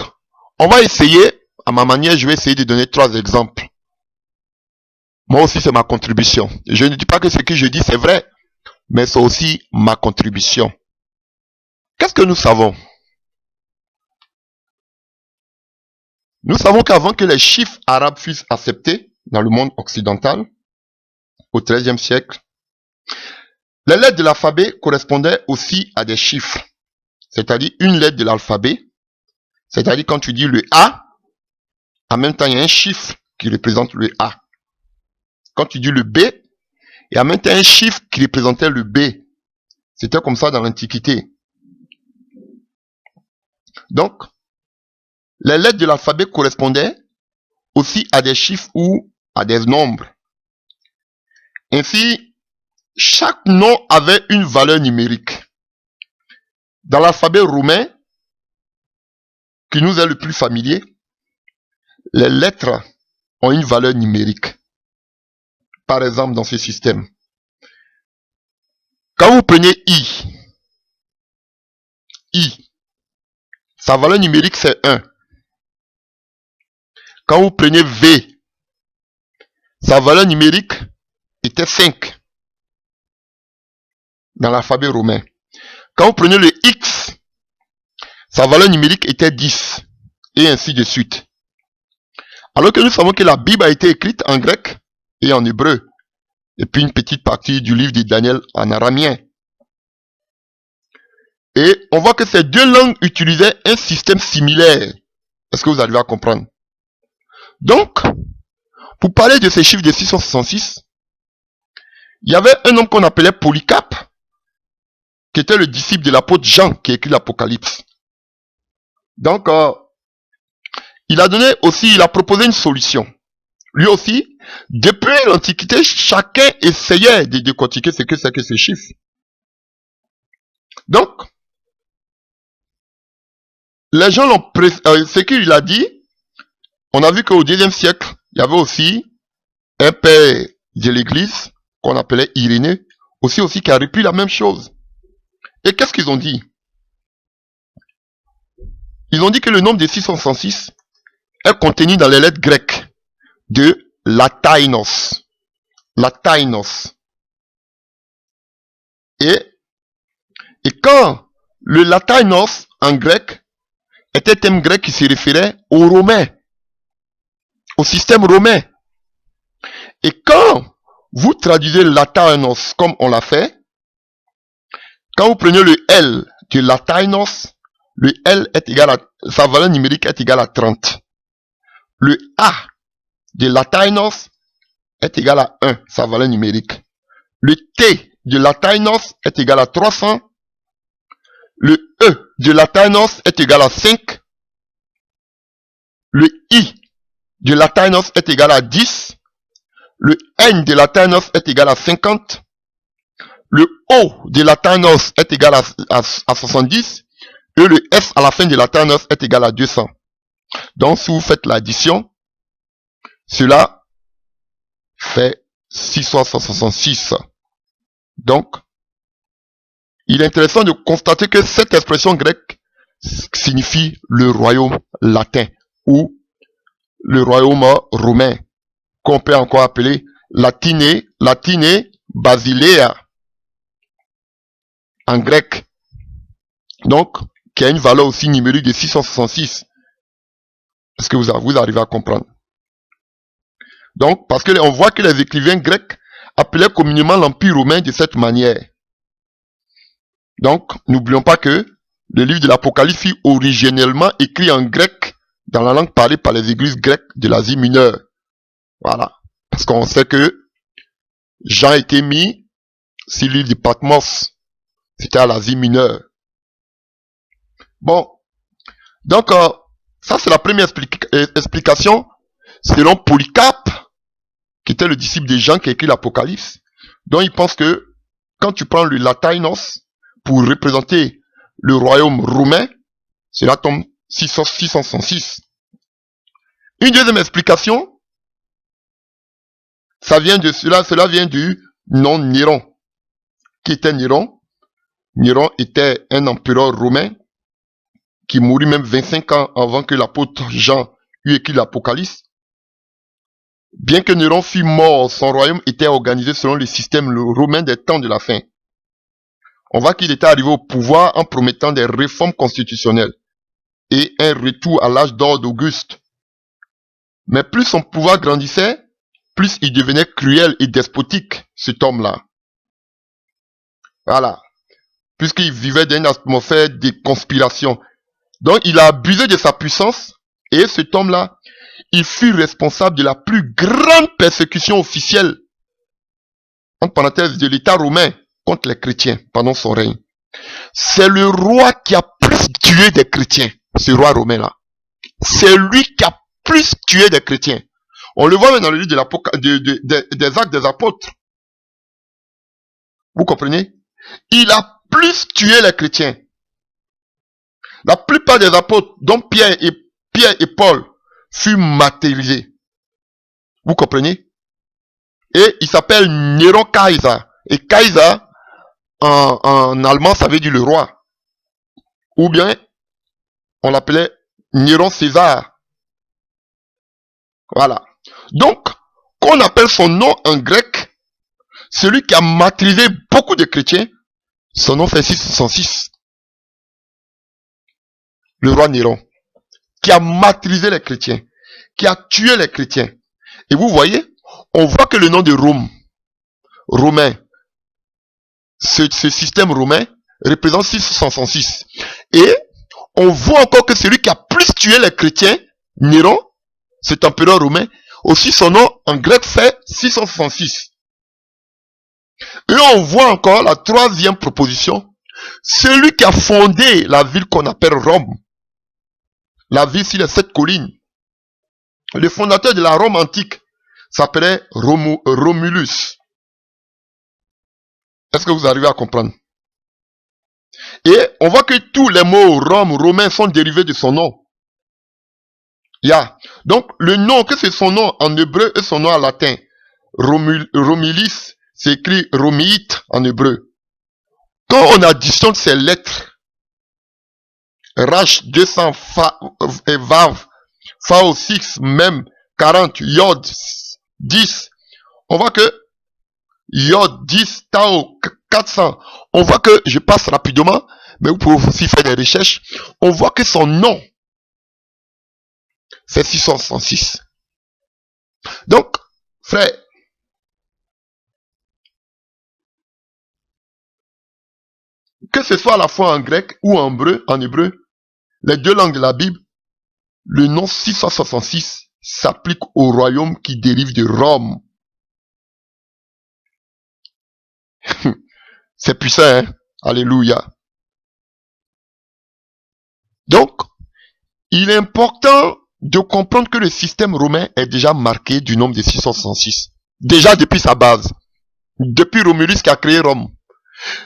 A: on va essayer, à ma manière, je vais essayer de donner 3 exemples. Moi aussi, c'est ma contribution. Je ne dis pas que ce que je dis, c'est vrai, mais c'est aussi ma contribution. Qu'est-ce que nous savons? Nous savons qu'avant que les chiffres arabes fussent acceptés dans le monde occidental, au XIIIe siècle, les lettres de l'alphabet correspondaient aussi à des chiffres. C'est-à-dire une lettre de l'alphabet, c'est-à-dire quand tu dis le A, en même temps il y a un chiffre qui représente le A. Quand tu dis le B, il y a en même temps un chiffre qui représentait le B. C'était comme ça dans l'Antiquité. Donc, les lettres de l'alphabet correspondaient aussi à des chiffres ou à des nombres. Ainsi, chaque nom avait une valeur numérique. Dans l'alphabet romain, qui nous est le plus familier, les lettres ont une valeur numérique. Par exemple, dans ce système. Quand vous prenez I, sa valeur numérique c'est 1. Quand vous prenez V, sa valeur numérique était 5. Dans l'alphabet romain. Quand vous prenez le X, sa valeur numérique était 10. Et ainsi de suite. Alors que nous savons que la Bible a été écrite en grec et en hébreu. Et puis une petite partie du livre de Daniel en araméen. Et on voit que ces deux langues utilisaient un système similaire. Est-ce que vous arrivez à comprendre? Donc, pour parler de ces chiffres de 666, il y avait un homme qu'on appelait Polycarpe, qui était le disciple de l'apôtre Jean, qui écrit l'Apocalypse. Donc, il a proposé une solution. Lui aussi, depuis l'Antiquité, chacun essayait de décortiquer ce que c'est que ces chiffres. Donc, les gens ce qu'il a dit, on a vu qu'au IIe siècle, il y avait aussi un père de l'église, qu'on appelait Irénée, aussi qui a repris la même chose. Et qu'est-ce qu'ils ont dit? Ils ont dit que le nombre de 666 est contenu dans les lettres grecques de latainos. Latainos. Et quand le latainos en grec était un terme grec qui se référait aux Romains, au système romain. Et quand vous traduisez latainos comme on l'a fait, quand vous prenez le L de latainos, le L est égal à, sa valeur numérique est égale à 30. Le A de latainos est égal à 1, sa valeur numérique. Le T de latainos est égal à 300. Le E de latainos est égal à 5. Le I de latainos est égal à 10. Le N de latainos est égal à 50. Le O de latainos est égal à 70. Et le S à la fin de latainos est égal à 200. Donc, si vous faites l'addition, cela fait 666. Donc, il est intéressant de constater que cette expression grecque signifie le royaume latin ou le royaume romain, qu'on peut encore appeler latine, Basilea, en grec. Donc, qui a une valeur aussi numérique de 666. Est-ce que vous arrivez à comprendre? Donc, parce que on voit que les écrivains grecs appelaient communément l'Empire romain de cette manière. Donc, n'oublions pas que le livre de l'Apocalypse fut originellement écrit en grec dans la langue parlée par les églises grecques de l'Asie mineure. Voilà. Parce qu'on sait que Jean a été mis sur l'île de Patmos. C'était à l'Asie mineure. Bon. Donc, ça c'est la première explication selon Polycarpe, qui était le disciple de Jean qui a écrit l'Apocalypse, dont il pense que quand tu prends le latinos pour représenter le royaume romain, cela tombe 666. Une deuxième explication, cela vient du nom Néron. Qui était Néron? Néron était un empereur romain qui mourut même 25 ans avant que l'apôtre Jean eût écrit l'Apocalypse. Bien que Néron fût mort, son royaume était organisé selon le système romain des temps de la fin. On voit qu'il était arrivé au pouvoir en promettant des réformes constitutionnelles et un retour à l'âge d'or d'Auguste. Mais plus son pouvoir grandissait, plus il devenait cruel et despotique, cet homme-là. Voilà. Puisqu'il vivait dans une atmosphère de conspiration. Donc il a abusé de sa puissance, et cet homme-là, il fut responsable de la plus grande persécution officielle, entre parenthèses, de l'État romain contre les chrétiens pendant son règne. C'est le roi qui a plus tué des chrétiens, ce roi romain-là. C'est lui qui a plus tué des chrétiens. On le voit même dans le livre des Actes des Apôtres. Vous comprenez? Il a plus tué les chrétiens. La plupart des apôtres, dont Pierre et Paul, furent martyrisés. Vous comprenez? Et il s'appelle Néron Kaiser. Et Kaiser, en allemand, ça veut dire le roi. Ou bien, on l'appelait Néron César. Voilà. Donc, qu'on appelle son nom en grec, celui qui a martyrisé beaucoup de chrétiens, son nom fait 666. Le roi Néron, qui a martyrisé les chrétiens, qui a tué les chrétiens. Et vous voyez, on voit que le nom de Rome, romain, ce système romain, représente 666. Et on voit encore que celui qui a plus tué les chrétiens, Néron, cet empereur romain, aussi son nom en grec fait 666. Et on voit encore la troisième proposition, celui qui a fondé la ville qu'on appelle Rome, la ville sur les 7 collines. Le fondateur de la Rome antique s'appelait Romulus. Est-ce que vous arrivez à comprendre? Et on voit que tous les mots Rome, romain sont dérivés de son nom. Donc, le nom, que c'est son nom en hébreu et son nom en latin. Romulus, c'est écrit Romiite en hébreu. Quand on additionne ces lettres, Rach 200, Vav, Fao 6, même 40, Yod 10, on voit que Yod 10, Tao 400, on voit que, je passe rapidement, mais vous pouvez aussi faire des recherches, on voit que son nom, c'est 666. Donc, frère, que ce soit à la fois en grec ou en hébreu, les deux langues de la Bible, le nom 666 s'applique au royaume qui dérive de Rome. C'est puissant, hein? Alléluia. Donc, il est important de comprendre que le système romain est déjà marqué du nombre de 666. Déjà depuis sa base. Depuis Romulus qui a créé Rome.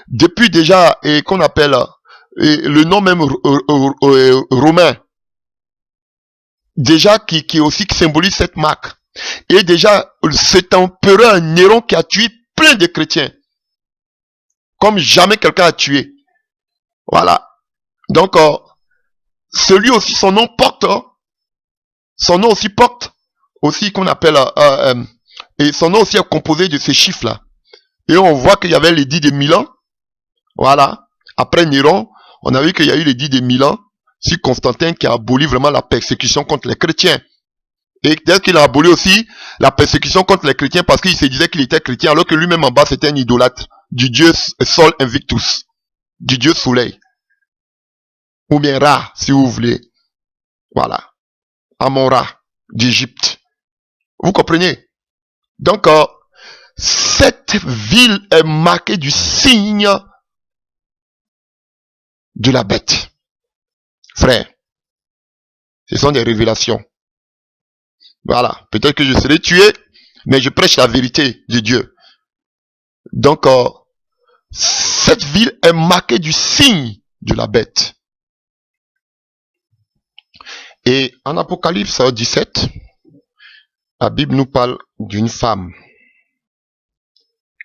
A: Depuis déjà, qu'on appelle le nom même romain. Déjà qui symbolise cette marque. Et déjà, cet empereur Néron qui a tué plein de chrétiens. Comme jamais quelqu'un a tué. Voilà. Donc, celui aussi, son nom aussi porte, aussi qu'on appelle Et son nom aussi est composé de ces chiffres-là. Et on voit qu'il y avait l'édit de Milan. Voilà. Après Néron, on a vu qu'il y a eu l'édit de Milan sur Constantin qui a aboli vraiment la persécution contre les chrétiens. Et peut-être qu'il a aboli aussi la persécution contre les chrétiens parce qu'il se disait qu'il était chrétien alors que lui-même en bas c'était un idolâtre du dieu Sol Invictus, du dieu Soleil. Ou bien Ra, si vous voulez. Voilà. Amon-Ra d'Égypte. Vous comprenez? Donc, cette ville est marquée du signe de la bête. Frère, ce sont des révélations. Voilà. Peut-être que je serai tué, mais je prêche la vérité de Dieu. Donc, cette ville est marquée du signe de la bête. Et en Apocalypse 17, la Bible nous parle d'une femme.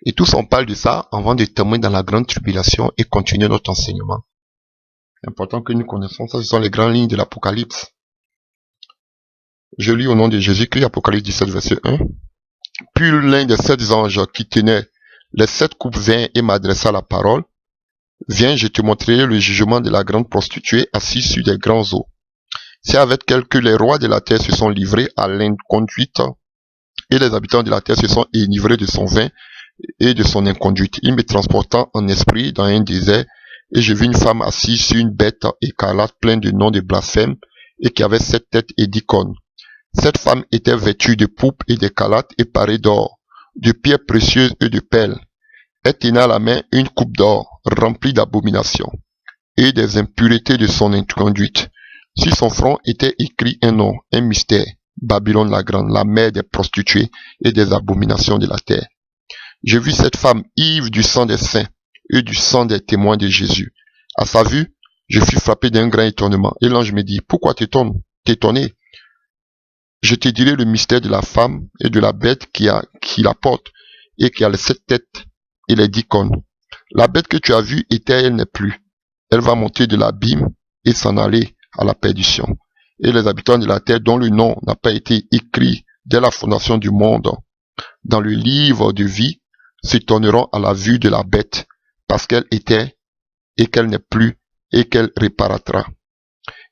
A: Et tous on parle de ça avant de terminer dans la grande tribulation et continuer notre enseignement. C'est important que nous connaissions ça, ce sont les grandes lignes de l'Apocalypse. Je lis au nom de Jésus-Christ, Apocalypse 17, verset 1. Puis l'un des 7 anges qui tenait les 7 coupes vint et m'adressa la parole. Viens, je te montrerai le jugement de la grande prostituée assise sur des grands eaux. C'est avec elle que les rois de la terre se sont livrés à l'inconduite et les habitants de la terre se sont enivrés de son vin et de son inconduite. Il me transporta en esprit dans un désert et je vis une femme assise sur une bête écarlate pleine de noms de blasphème et qui avait 7 têtes et 10 cornes. Cette femme était vêtue de pourpre et d'écarlate et parée d'or, de pierres précieuses et de perles. Elle tenait à la main une coupe d'or remplie d'abominations et des impuretés de son inconduite. Sur son front était écrit un nom, un mystère, Babylone la grande, la mère des prostituées et des abominations de la terre. J'ai vu cette femme ivre du sang des saints et du sang des témoins de Jésus. À sa vue, je fus frappé d'un grand étonnement. Et l'ange me dit, pourquoi t'étonner? Je te dirai le mystère de la femme et de la bête qui la porte et qui a les 7 têtes et les 10 cornes. La bête que tu as vue était, elle n'est plus. Elle va monter de l'abîme et s'en aller à la perdition. Et les habitants de la terre dont le nom n'a pas été écrit dès la fondation du monde dans le livre de vie s'étonneront à la vue de la bête parce qu'elle était et qu'elle n'est plus et qu'elle réparatra.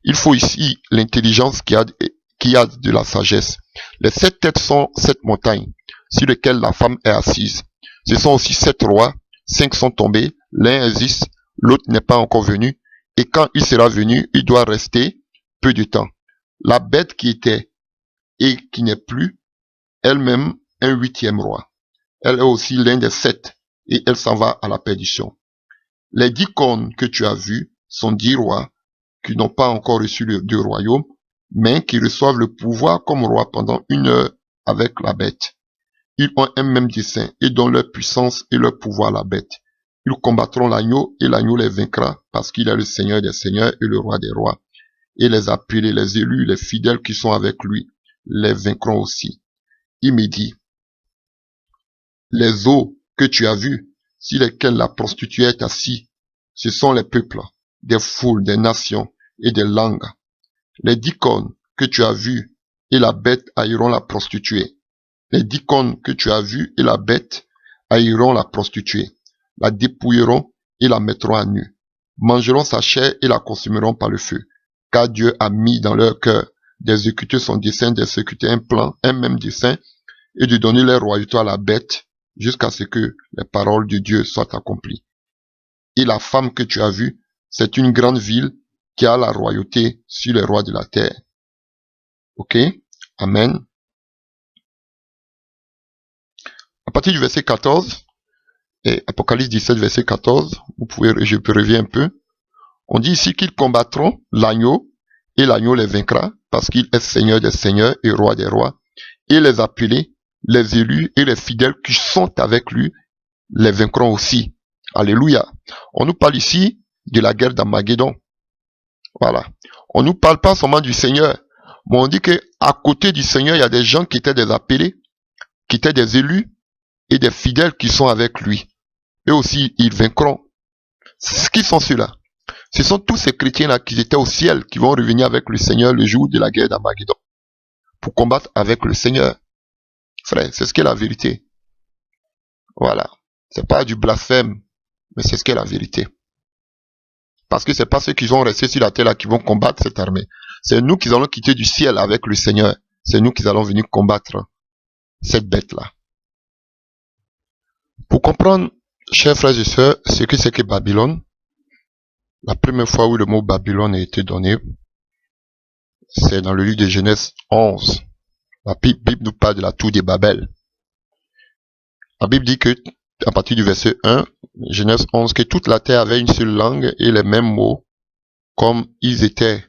A: Il faut ici l'intelligence qui a de la sagesse. Les 7 têtes sont 7 montagnes sur lesquelles la femme est assise. Ce sont aussi 7 rois, 5 sont tombés, l'un existe, l'autre n'est pas encore venu, et quand il sera venu, il doit rester peu de temps. La bête qui était et qui n'est plus, elle-même un 8e roi. Elle est aussi l'un des 7, et elle s'en va à la perdition. Les 10 cornes que tu as vues sont 10 rois qui n'ont pas encore reçu le royaume, mais qui reçoivent le pouvoir comme roi pendant 1 heure avec la bête. Ils ont un même dessein et donnent leur puissance et leur pouvoir à la bête. Ils combattront l'agneau et l'agneau les vaincra parce qu'il est le Seigneur des seigneurs et le roi des rois. Et les appelés, les élus, les fidèles qui sont avec lui, les vaincront aussi. Il me dit, les eaux que tu as vues, sur lesquelles la prostituée est assise, ce sont les peuples, des foules, des nations et des langues. Les 10 cornes que tu as vues et la bête haïront la prostituée. Les 10 cornes que tu as vues et la bête haïront la prostituée, la dépouilleront et la mettront à nu, mangeront sa chair et la consumeront par le feu, car Dieu a mis dans leur cœur d'exécuter son dessein, d'exécuter un plan, un même dessein, et de donner leur royauté à la bête, jusqu'à ce que les paroles de Dieu soient accomplies. Et la femme que tu as vue, c'est une grande ville qui a la royauté sur les rois de la terre. Ok? Amen. À partir du verset 14, et Apocalypse 17, verset 14, je peux revenir un peu. On dit ici qu'ils combattront l'agneau, et l'agneau les vaincra, parce qu'il est Seigneur des seigneurs et roi des rois, et les appelés, les élus et les fidèles qui sont avec lui, les vaincront aussi. Alléluia. On nous parle ici de la guerre d'Armageddon. Voilà. On nous parle pas seulement du Seigneur, mais on dit que à côté du Seigneur, il y a des gens qui étaient des appelés, qui étaient des élus et des fidèles qui sont avec lui. Eux aussi, ils vaincront. Qui sont ceux-là? Ce sont tous ces chrétiens-là qui étaient au ciel, qui vont revenir avec le Seigneur le jour de la guerre d'Armageddon, pour combattre avec le Seigneur. Frère, c'est ce qu'est la vérité. Voilà. C'est pas du blasphème, mais c'est ce qu'est la vérité. Parce que c'est pas ceux qui vont rester sur la terre là qui vont combattre cette armée. C'est nous qui allons quitter du ciel avec le Seigneur. C'est nous qui allons venir combattre cette bête-là. Pour comprendre, chers frères et sœurs, ce que c'est que Babylone, la première fois où le mot Babylone a été donné, c'est dans le livre de Genèse 11. La Bible nous parle de la tour de Babel. La Bible dit que, à partir du verset 1, Genèse 11, que toute la terre avait une seule langue et les mêmes mots, comme ils étaient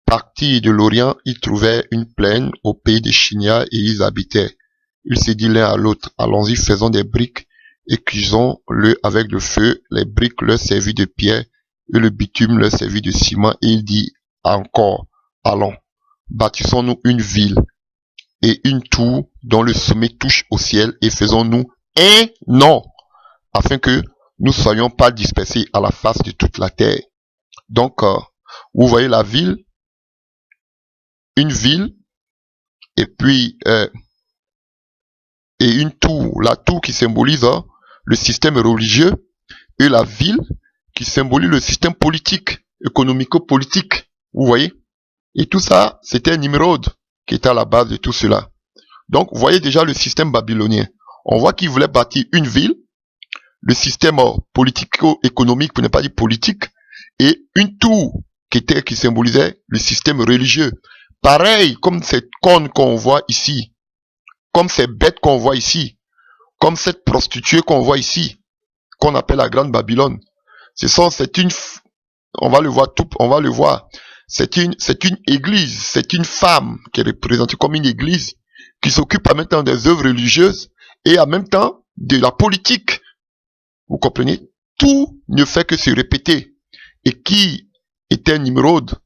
A: partis de l'Orient, ils trouvaient une plaine au pays de Shinia et ils habitaient. Ils se disent l'un à l'autre, allons-y, faisons des briques et cuisons-le avec le feu. Les briques leur servit de pierre et le bitume leur servit de ciment. Et il dit encore, allons, bâtissons-nous une ville et une tour dont le sommet touche au ciel et faisons-nous un nom afin que nous soyons pas dispersés à la face de toute la terre. Donc, vous voyez la ville, une ville, et puis et une tour, la tour qui symbolise le système religieux, et la ville qui symbolise le système politique, économico-politique, vous voyez. Et tout ça, c'était Nimrod qui était à la base de tout cela. Donc, vous voyez déjà le système babylonien. On voit qu'il voulait bâtir une ville, le système politico-économique, pour ne pas dire politique, et une tour qui symbolisait le système religieux. Pareil, comme cette conne qu'on voit ici, comme ces bêtes qu'on voit ici, comme cette prostituée qu'on voit ici, qu'on appelle la Grande Babylone. On va le voir, c'est une église, c'est une femme qui est représentée comme une église, qui s'occupe en même temps des œuvres religieuses et en même temps de la politique. Vous comprenez? Tout ne fait que se répéter. Et qui était Nimrod?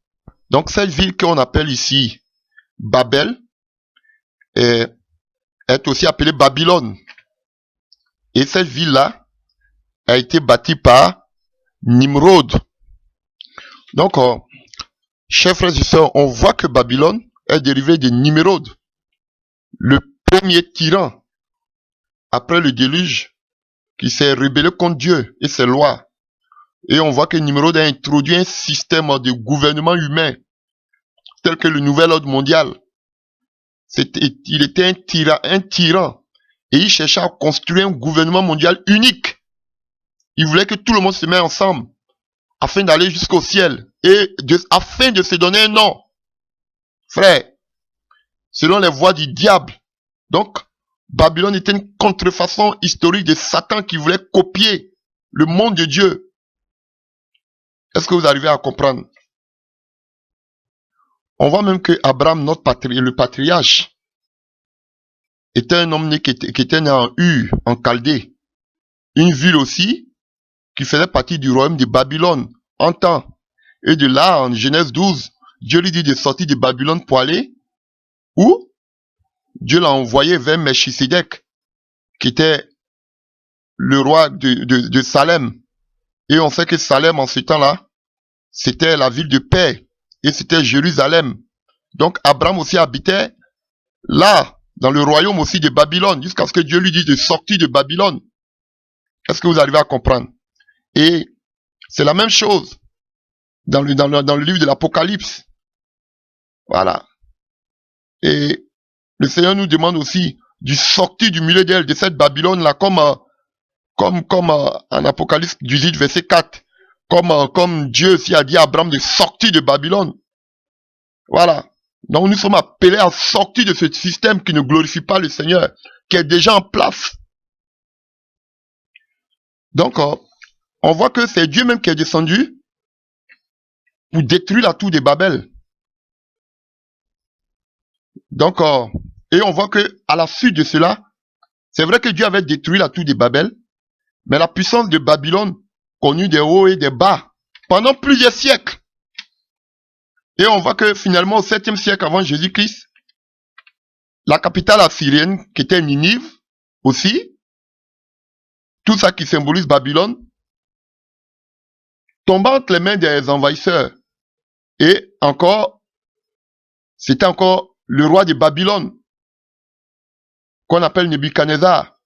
A: Donc cette ville qu'on appelle ici Babel est aussi appelée Babylone. Et cette ville-là a été bâtie par Nimrod. Donc, chers frères et sœurs, on voit que Babylone est dérivé de Nimrod, le premier tyran après le déluge qui s'est rébellé contre Dieu et ses lois. Et on voit que Nimrod a introduit un système de gouvernement humain tel que le nouvel ordre mondial. Il était un tyran et il cherchait à construire un gouvernement mondial unique. Il voulait que tout le monde se mette ensemble afin d'aller jusqu'au ciel et afin de se donner un nom. Frère, selon les voies du diable. Donc, Babylone était une contrefaçon historique de Satan qui voulait copier le monde de Dieu. Est-ce que vous arrivez à comprendre? On voit même que Abraham, le patriarche, était un homme qui était né en Ur, en Chaldée. Une ville aussi qui faisait partie du royaume de Babylone en temps. Et de là, en Genèse 12, Dieu lui dit de sortir de Babylone pour aller où? Dieu l'a envoyé vers Melchisedec, qui était le roi de Salem. Et on sait que Salem, en ce temps-là, c'était la ville de paix. Et c'était Jérusalem. Donc Abraham aussi habitait là, dans le royaume aussi de Babylone, jusqu'à ce que Dieu lui dise de sortir de Babylone. Est-ce que vous arrivez à comprendre? Et c'est la même chose dans le livre de l'Apocalypse. Voilà. Et le Seigneur nous demande aussi de sortir du milieu d'elle, de cette Babylone-là, comme en Apocalypse 18, verset 4. Comme Dieu aussi a dit à Abraham de sortir de Babylone. Voilà. Donc nous sommes appelés à sortir de ce système qui ne glorifie pas le Seigneur, qui est déjà en place. Donc, on voit que c'est Dieu même qui est descendu pour détruire la tour de Babel. Donc, et on voit que à la suite de cela, c'est vrai que Dieu avait détruit la tour de Babel, mais la puissance de Babylone connut des hauts et des bas pendant plusieurs siècles. Et on voit que finalement au 7e siècle avant Jésus-Christ, la capitale assyrienne, qui était Ninive aussi, tout ça qui symbolise Babylone, tomba entre les mains des envahisseurs. Et encore, c'était encore le roi de Babylone qu'on appelle Nebuchadnezzar.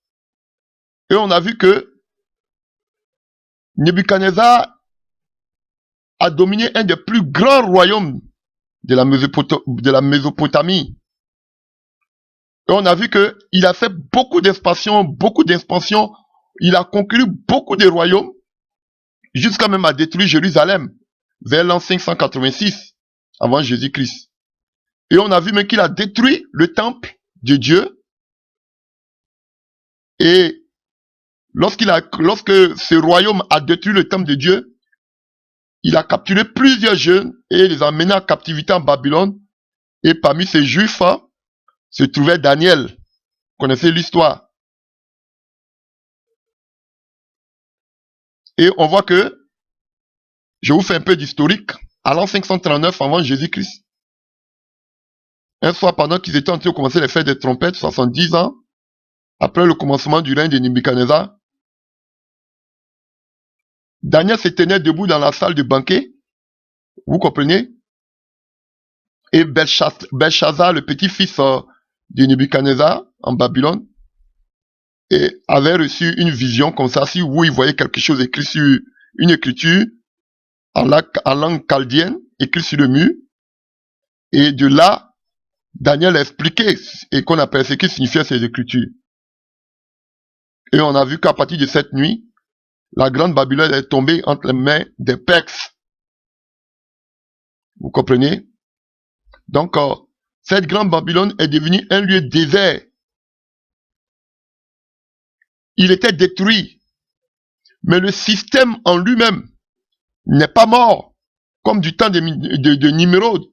A: Et on a vu que Nebuchadnezzar a dominé un des plus grands royaumes de la Mésopotamie. Et on a vu que il a fait beaucoup d'expansion, il a conquis beaucoup de royaumes, jusqu'à même à détruire Jérusalem, vers l'an 586, avant Jésus-Christ. Et on a vu même qu'il a détruit le temple de Dieu. Et lorsque ce royaume a détruit le temple de Dieu, il a capturé plusieurs jeunes et les a emmenés en captivité en Babylone. Et parmi ces juifs se trouvait Daniel. Vous connaissez l'histoire. Et on voit que, je vous fais un peu d'historique, à l'an 539 avant Jésus-Christ, un soir pendant qu'ils étaient en train de commencer les fêtes des trompettes, 70 ans, après le commencement du règne de Nebuchadnezzar, Daniel se tenait debout dans la salle de banquet, vous comprenez? Et Belshazzar, le petit-fils de Nebuchadnezzar, en Babylone, et avait reçu une vision comme ça, où il voyait quelque chose écrit sur une écriture en langue chaldéenne, écrit sur le mur. Et de là, Daniel a expliqué et qu'on appelle ce qui signifiait ces écritures. Et on a vu qu'à partir de cette nuit, la grande Babylone est tombée entre les mains des Perses. Vous comprenez? Donc, cette grande Babylone est devenue un lieu désert. Il était détruit. Mais le système en lui-même n'est pas mort, comme du temps de Nimrod.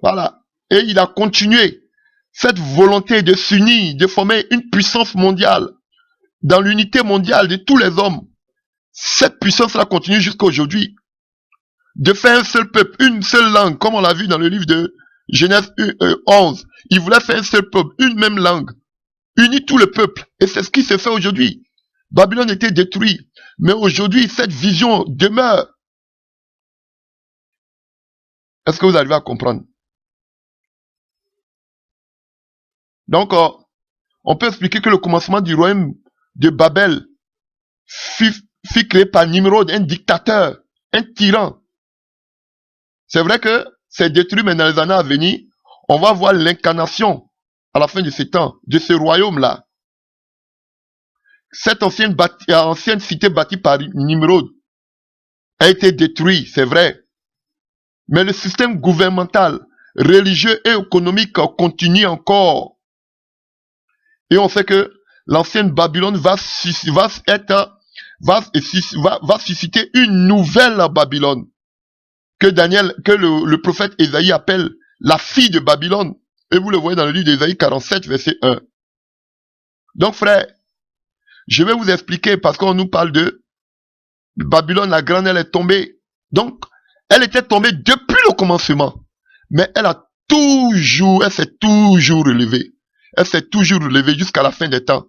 A: Voilà. Et il a continué cette volonté de s'unir, de former une puissance mondiale, dans l'unité mondiale de tous les hommes. Cette puissance-là continue jusqu'à aujourd'hui. De faire un seul peuple, une seule langue, comme on l'a vu dans le livre de Genèse 11. Il voulait faire un seul peuple, une même langue. Unir tout le peuple. Et c'est ce qui se fait aujourd'hui. Babylone était détruite. Mais aujourd'hui, cette vision demeure. Est-ce que vous arrivez à comprendre? Donc, on peut expliquer que le commencement du royaume de Babel fut créé par Nimrod, un dictateur, un tyran. C'est vrai que c'est détruit, mais dans les années à venir, on va voir l'incarnation, à la fin de ces temps, de ce royaume-là. Cette ancienne cité bâtie par Nimrod a été détruite, c'est vrai. Mais le système gouvernemental, religieux et économique continue encore. Et on sait que l'ancienne Babylone va susciter une nouvelle Babylone. Que le prophète Ésaïe appelle la fille de Babylone. Et vous le voyez dans le livre d'Ésaïe 47, verset 1. Donc frère, je vais vous expliquer parce qu'on nous parle de Babylone, la grande, elle est tombée. Donc, elle était tombée depuis le commencement. Mais elle s'est toujours relevée. Elle s'est toujours relevée jusqu'à la fin des temps.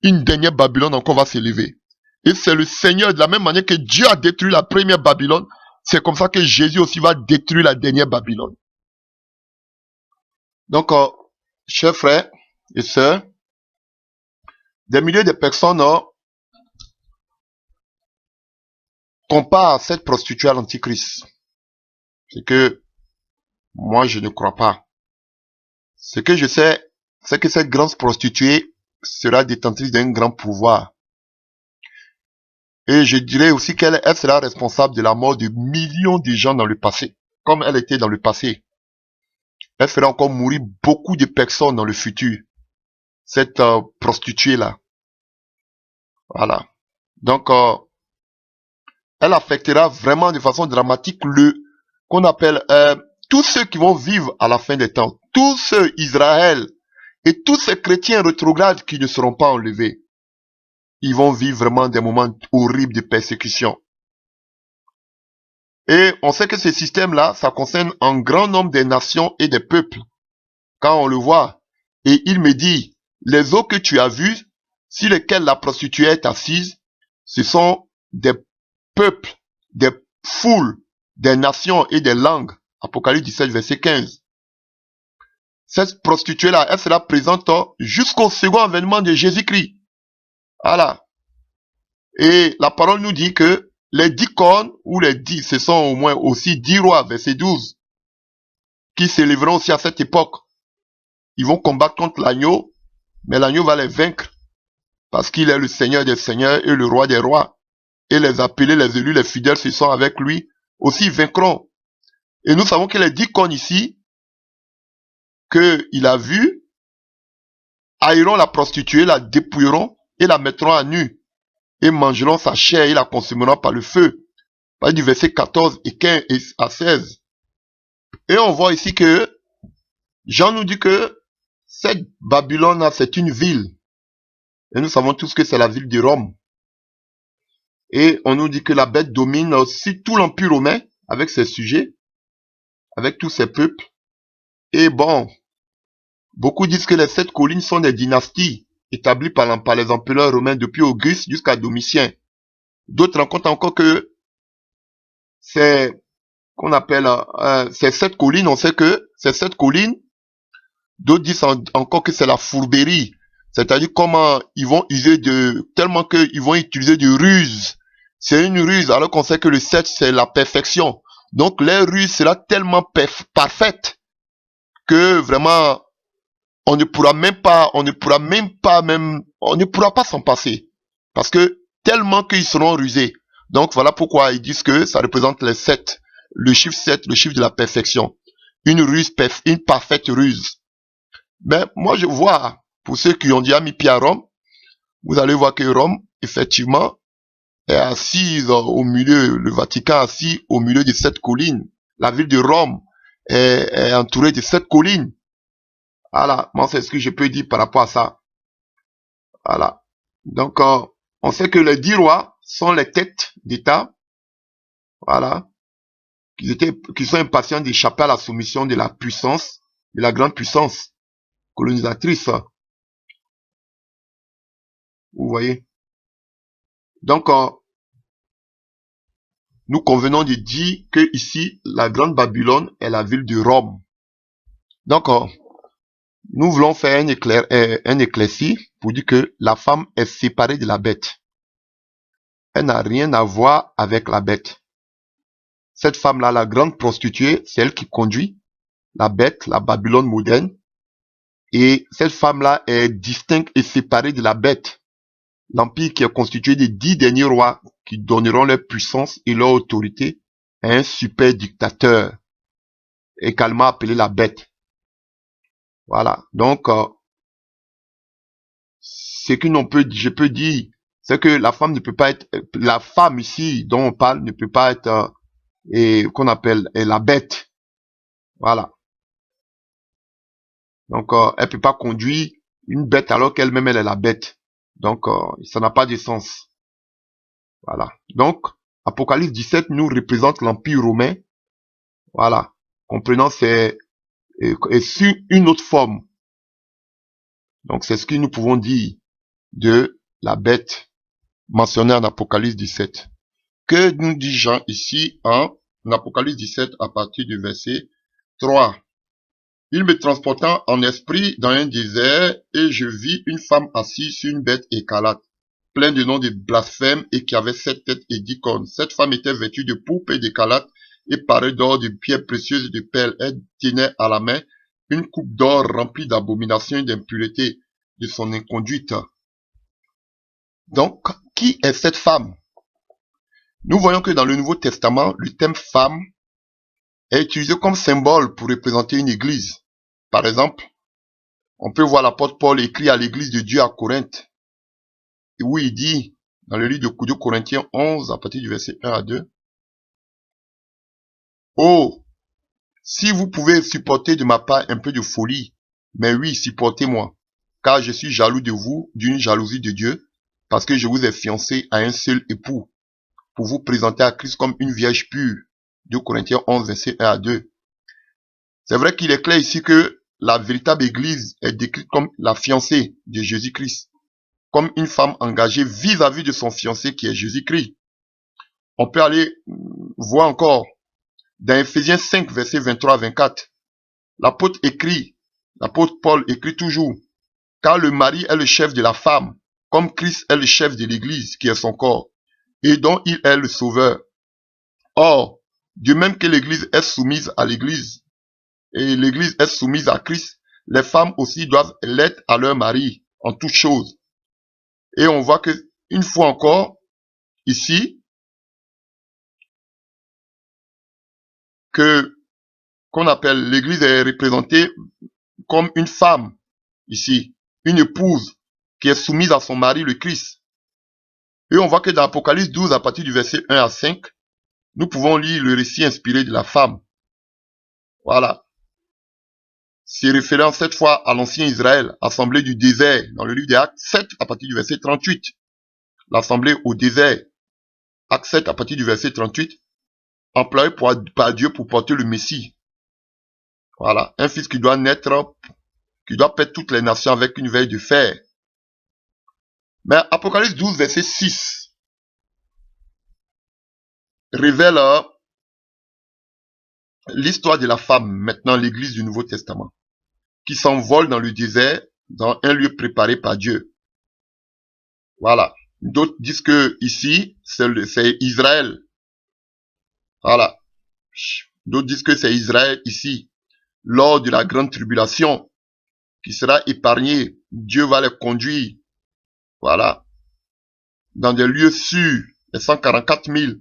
A: Une dernière Babylone encore va s'élever. Et c'est le Seigneur, de la même manière que Dieu a détruit la première Babylone, c'est comme ça que Jésus aussi va détruire la dernière Babylone. Donc, chers frères et sœurs, des milliers de personnes comparent cette prostituée à l'Antichrist. C'est que moi, je ne crois pas. Ce que je sais, c'est que cette grande prostituée sera détentrice d'un grand pouvoir. Et je dirais aussi qu'elle sera responsable de la mort de millions de gens dans le passé, comme elle était dans le passé. Elle fera encore mourir beaucoup de personnes dans le futur. Cette prostituée-là. Voilà. Donc, elle affectera vraiment de façon dramatique qu'on appelle tous ceux qui vont vivre à la fin des temps. Tous ceux, Israël, et tous ces chrétiens rétrogrades qui ne seront pas enlevés. Ils vont vivre vraiment des moments horribles de persécution. Et on sait que ce système-là, ça concerne un grand nombre des nations et des peuples. Quand on le voit, et il me dit, les eaux que tu as vues, sur lesquelles la prostituée est assise, ce sont des peuples, des foules, des nations et des langues. Apocalypse 17, verset 15. cette prostituée-là, elle sera présente jusqu'au second avènement de Jésus-Christ. Voilà. Et la parole nous dit que les 10 cornes, ou les 10, ce sont au moins aussi 10 rois, verset 12, qui s'élèveront aussi à cette époque. Ils vont combattre contre l'agneau, mais l'agneau va les vaincre, parce qu'il est le Seigneur des seigneurs et le roi des rois. Et les appelés, les élus, les fidèles, se sont avec lui, aussi vaincront. Et nous savons que les 10 cornes ici, qu'il a vu, haïront la prostituée, la dépouilleront et la mettront à nu, et mangeront sa chair et la consommeront par le feu. Du verset 14 et 15 à 16. Et on voit ici que Jean nous dit que cette Babylone-là, c'est une ville. Et nous savons tous que c'est la ville de Rome. Et on nous dit que la bête domine aussi tout l'Empire romain avec ses sujets, avec tous ses peuples. Et bon, beaucoup disent que les 7 collines sont des dynasties établies par les empereurs romains depuis Auguste jusqu'à Domitien. D'autres rencontrent encore que c'est qu'on appelle ces 7 collines. On sait que ces 7 collines, d'autres disent encore que c'est la fourberie. C'est-à-dire comment ils vont user tellement qu'ils vont utiliser de ruses. C'est une ruse, alors qu'on sait que le 7, c'est la perfection. Donc, leur ruse sera tellement parfaite que vraiment, on ne pourra pas s'en passer. Parce que tellement qu'ils seront rusés. Donc, voilà pourquoi ils disent que ça représente les 7. Le chiffre 7, le chiffre de la perfection. Une parfaite ruse. Mais moi, je vois, pour ceux qui ont déjà mis pied à Rome, vous allez voir que Rome, effectivement, est assise au milieu, le Vatican assis au milieu de 7 collines. La ville de Rome est entourée de 7 collines. Voilà, moi c'est ce que je peux dire par rapport à ça. Voilà. Donc, on sait que les 10 rois sont les têtes d'État. Voilà. Qui sont impatients d'échapper à la soumission de la puissance, de la grande puissance colonisatrice. Vous voyez. Donc, nous convenons de dire que ici, la grande Babylone est la ville de Rome. Donc, nous voulons faire un éclairci pour dire que la femme est séparée de la bête. Elle n'a rien à voir avec la bête. Cette femme-là, la grande prostituée, c'est elle qui conduit la bête, la Babylone moderne. Et cette femme-là est distincte et séparée de la bête. L'empire qui est constitué des 10 derniers rois qui donneront leur puissance et leur autorité à un super dictateur, également appelé la bête. Voilà. Donc, ce que je peux dire, c'est que la femme ne peut pas être, la femme ici dont on parle ne peut pas être, qu'on appelle la bête. Voilà. Donc, elle peut pas conduire une bête alors qu'elle-même elle est la bête. Donc, ça n'a pas de sens. Voilà. Donc, Apocalypse 17 nous représente l'Empire romain. Voilà. Comprenant c'est sur une autre forme. Donc, c'est ce que nous pouvons dire de la bête mentionnée en Apocalypse 17. Que nous dit Jean ici en Apocalypse 17 à partir du verset 3. Il me transporta en esprit dans un désert et je vis une femme assise sur une bête écarlate, pleine de noms de blasphème et qui avait 7 têtes et 10 cornes. Cette femme était vêtue de pourpre et d'écarlate et parée d'or, de pierres précieuses et de perles. Elle tenait à la main une coupe d'or remplie d'abominations et d'impuretés de son inconduite. Donc, qui est cette femme? Nous voyons que dans le Nouveau Testament, le thème femme est utilisé comme symbole pour représenter une église. Par exemple, on peut voir l'apôtre Paul écrit à l'église de Dieu à Corinthe, où il dit, dans le livre de 2 Corinthiens 11, à partir du verset 1 à 2, « Oh, si vous pouvez supporter de ma part un peu de folie, mais oui, supportez-moi, car je suis jaloux de vous d'une jalousie de Dieu, parce que je vous ai fiancé à un seul époux, pour vous présenter à Christ comme une vierge pure. » 2 Corinthiens 11, verset 1 à 2. C'est vrai qu'il est clair ici que la véritable église est décrite comme la fiancée de Jésus-Christ, comme une femme engagée vis-à-vis de son fiancé qui est Jésus-Christ. On peut aller voir encore dans Ephésiens 5, verset 23 à 24. L'apôtre écrit l'apôtre Paul écrit toujours, car le mari est le chef de la femme, comme Christ est le chef de l'Église, qui est son corps, et dont il est le sauveur. Or, de même que l'Église est soumise à l'Église, et l'Église est soumise à Christ, les femmes aussi doivent l'être à leur mari, en toutes choses. Et on voit que, une fois encore, ici, qu'on appelle l'Église est représentée comme une femme, ici, une épouse, qui est soumise à son mari, le Christ. Et on voit que dans Apocalypse 12, à partir du verset 1 à 5, nous pouvons lire le récit inspiré de la femme. Voilà. C'est référent cette fois à l'ancien Israël, assemblée du désert, dans le livre des Actes 7, à partir du verset 38. L'assemblée au désert, Actes 7, à partir du verset 38, employé par Dieu pour porter le Messie. Voilà. Un fils qui doit naître, qui doit paître toutes les nations avec une veille de fer. Mais Apocalypse 12, verset 6, révèle l'histoire de la femme, maintenant l'église du Nouveau Testament, qui s'envole dans le désert, dans un lieu préparé par Dieu. Voilà. D'autres disent que ici, c'est Israël. Voilà. D'autres disent que c'est Israël ici, lors de la grande tribulation, qui sera épargné. Dieu va les conduire. Voilà. Dans des lieux sûrs, les 144 000.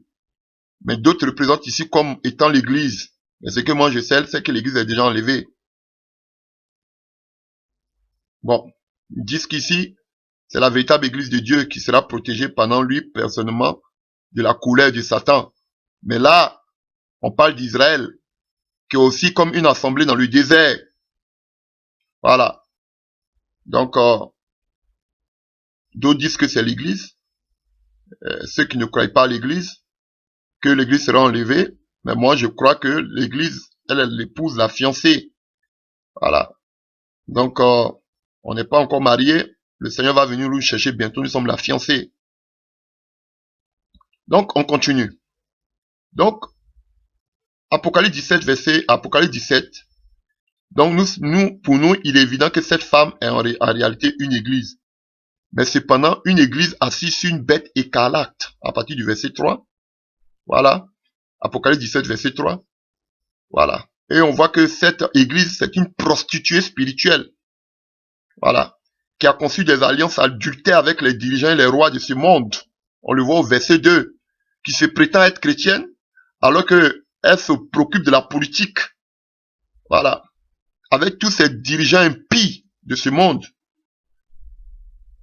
A: Mais d'autres représentent ici comme étant l'église. Mais ce que moi je sais, c'est que l'église est déjà enlevée. Bon. Ils disent qu'ici, c'est la véritable église de Dieu qui sera protégée pendant lui, personnellement, de la colère de Satan. Mais là, on parle d'Israël, qui est aussi comme une assemblée dans le désert. Voilà. Donc, d'autres disent que c'est l'église. Ceux qui ne croient pas à l'église, que l'église sera enlevée. Mais moi, je crois que l'église, elle est l'épouse, la fiancée. Voilà. Donc, on n'est pas encore mariés. Le Seigneur va venir nous chercher bientôt. Nous sommes la fiancée. Donc, on continue. Donc, Apocalypse 17, verset, Apocalypse 17. Donc, pour nous, il est évident que cette femme est en réalité une église. Mais cependant, une église assise sur une bête écarlate, à partir du verset 3. Voilà. Apocalypse 17, verset 3. Voilà. Et on voit que cette église, c'est une prostituée spirituelle. Voilà. Qui a conçu des alliances adultères avec les dirigeants et les rois de ce monde. On le voit au verset 2. Qui se prétend être chrétienne, alors que elle se préoccupe de la politique. Voilà. Avec tous ces dirigeants impies de ce monde.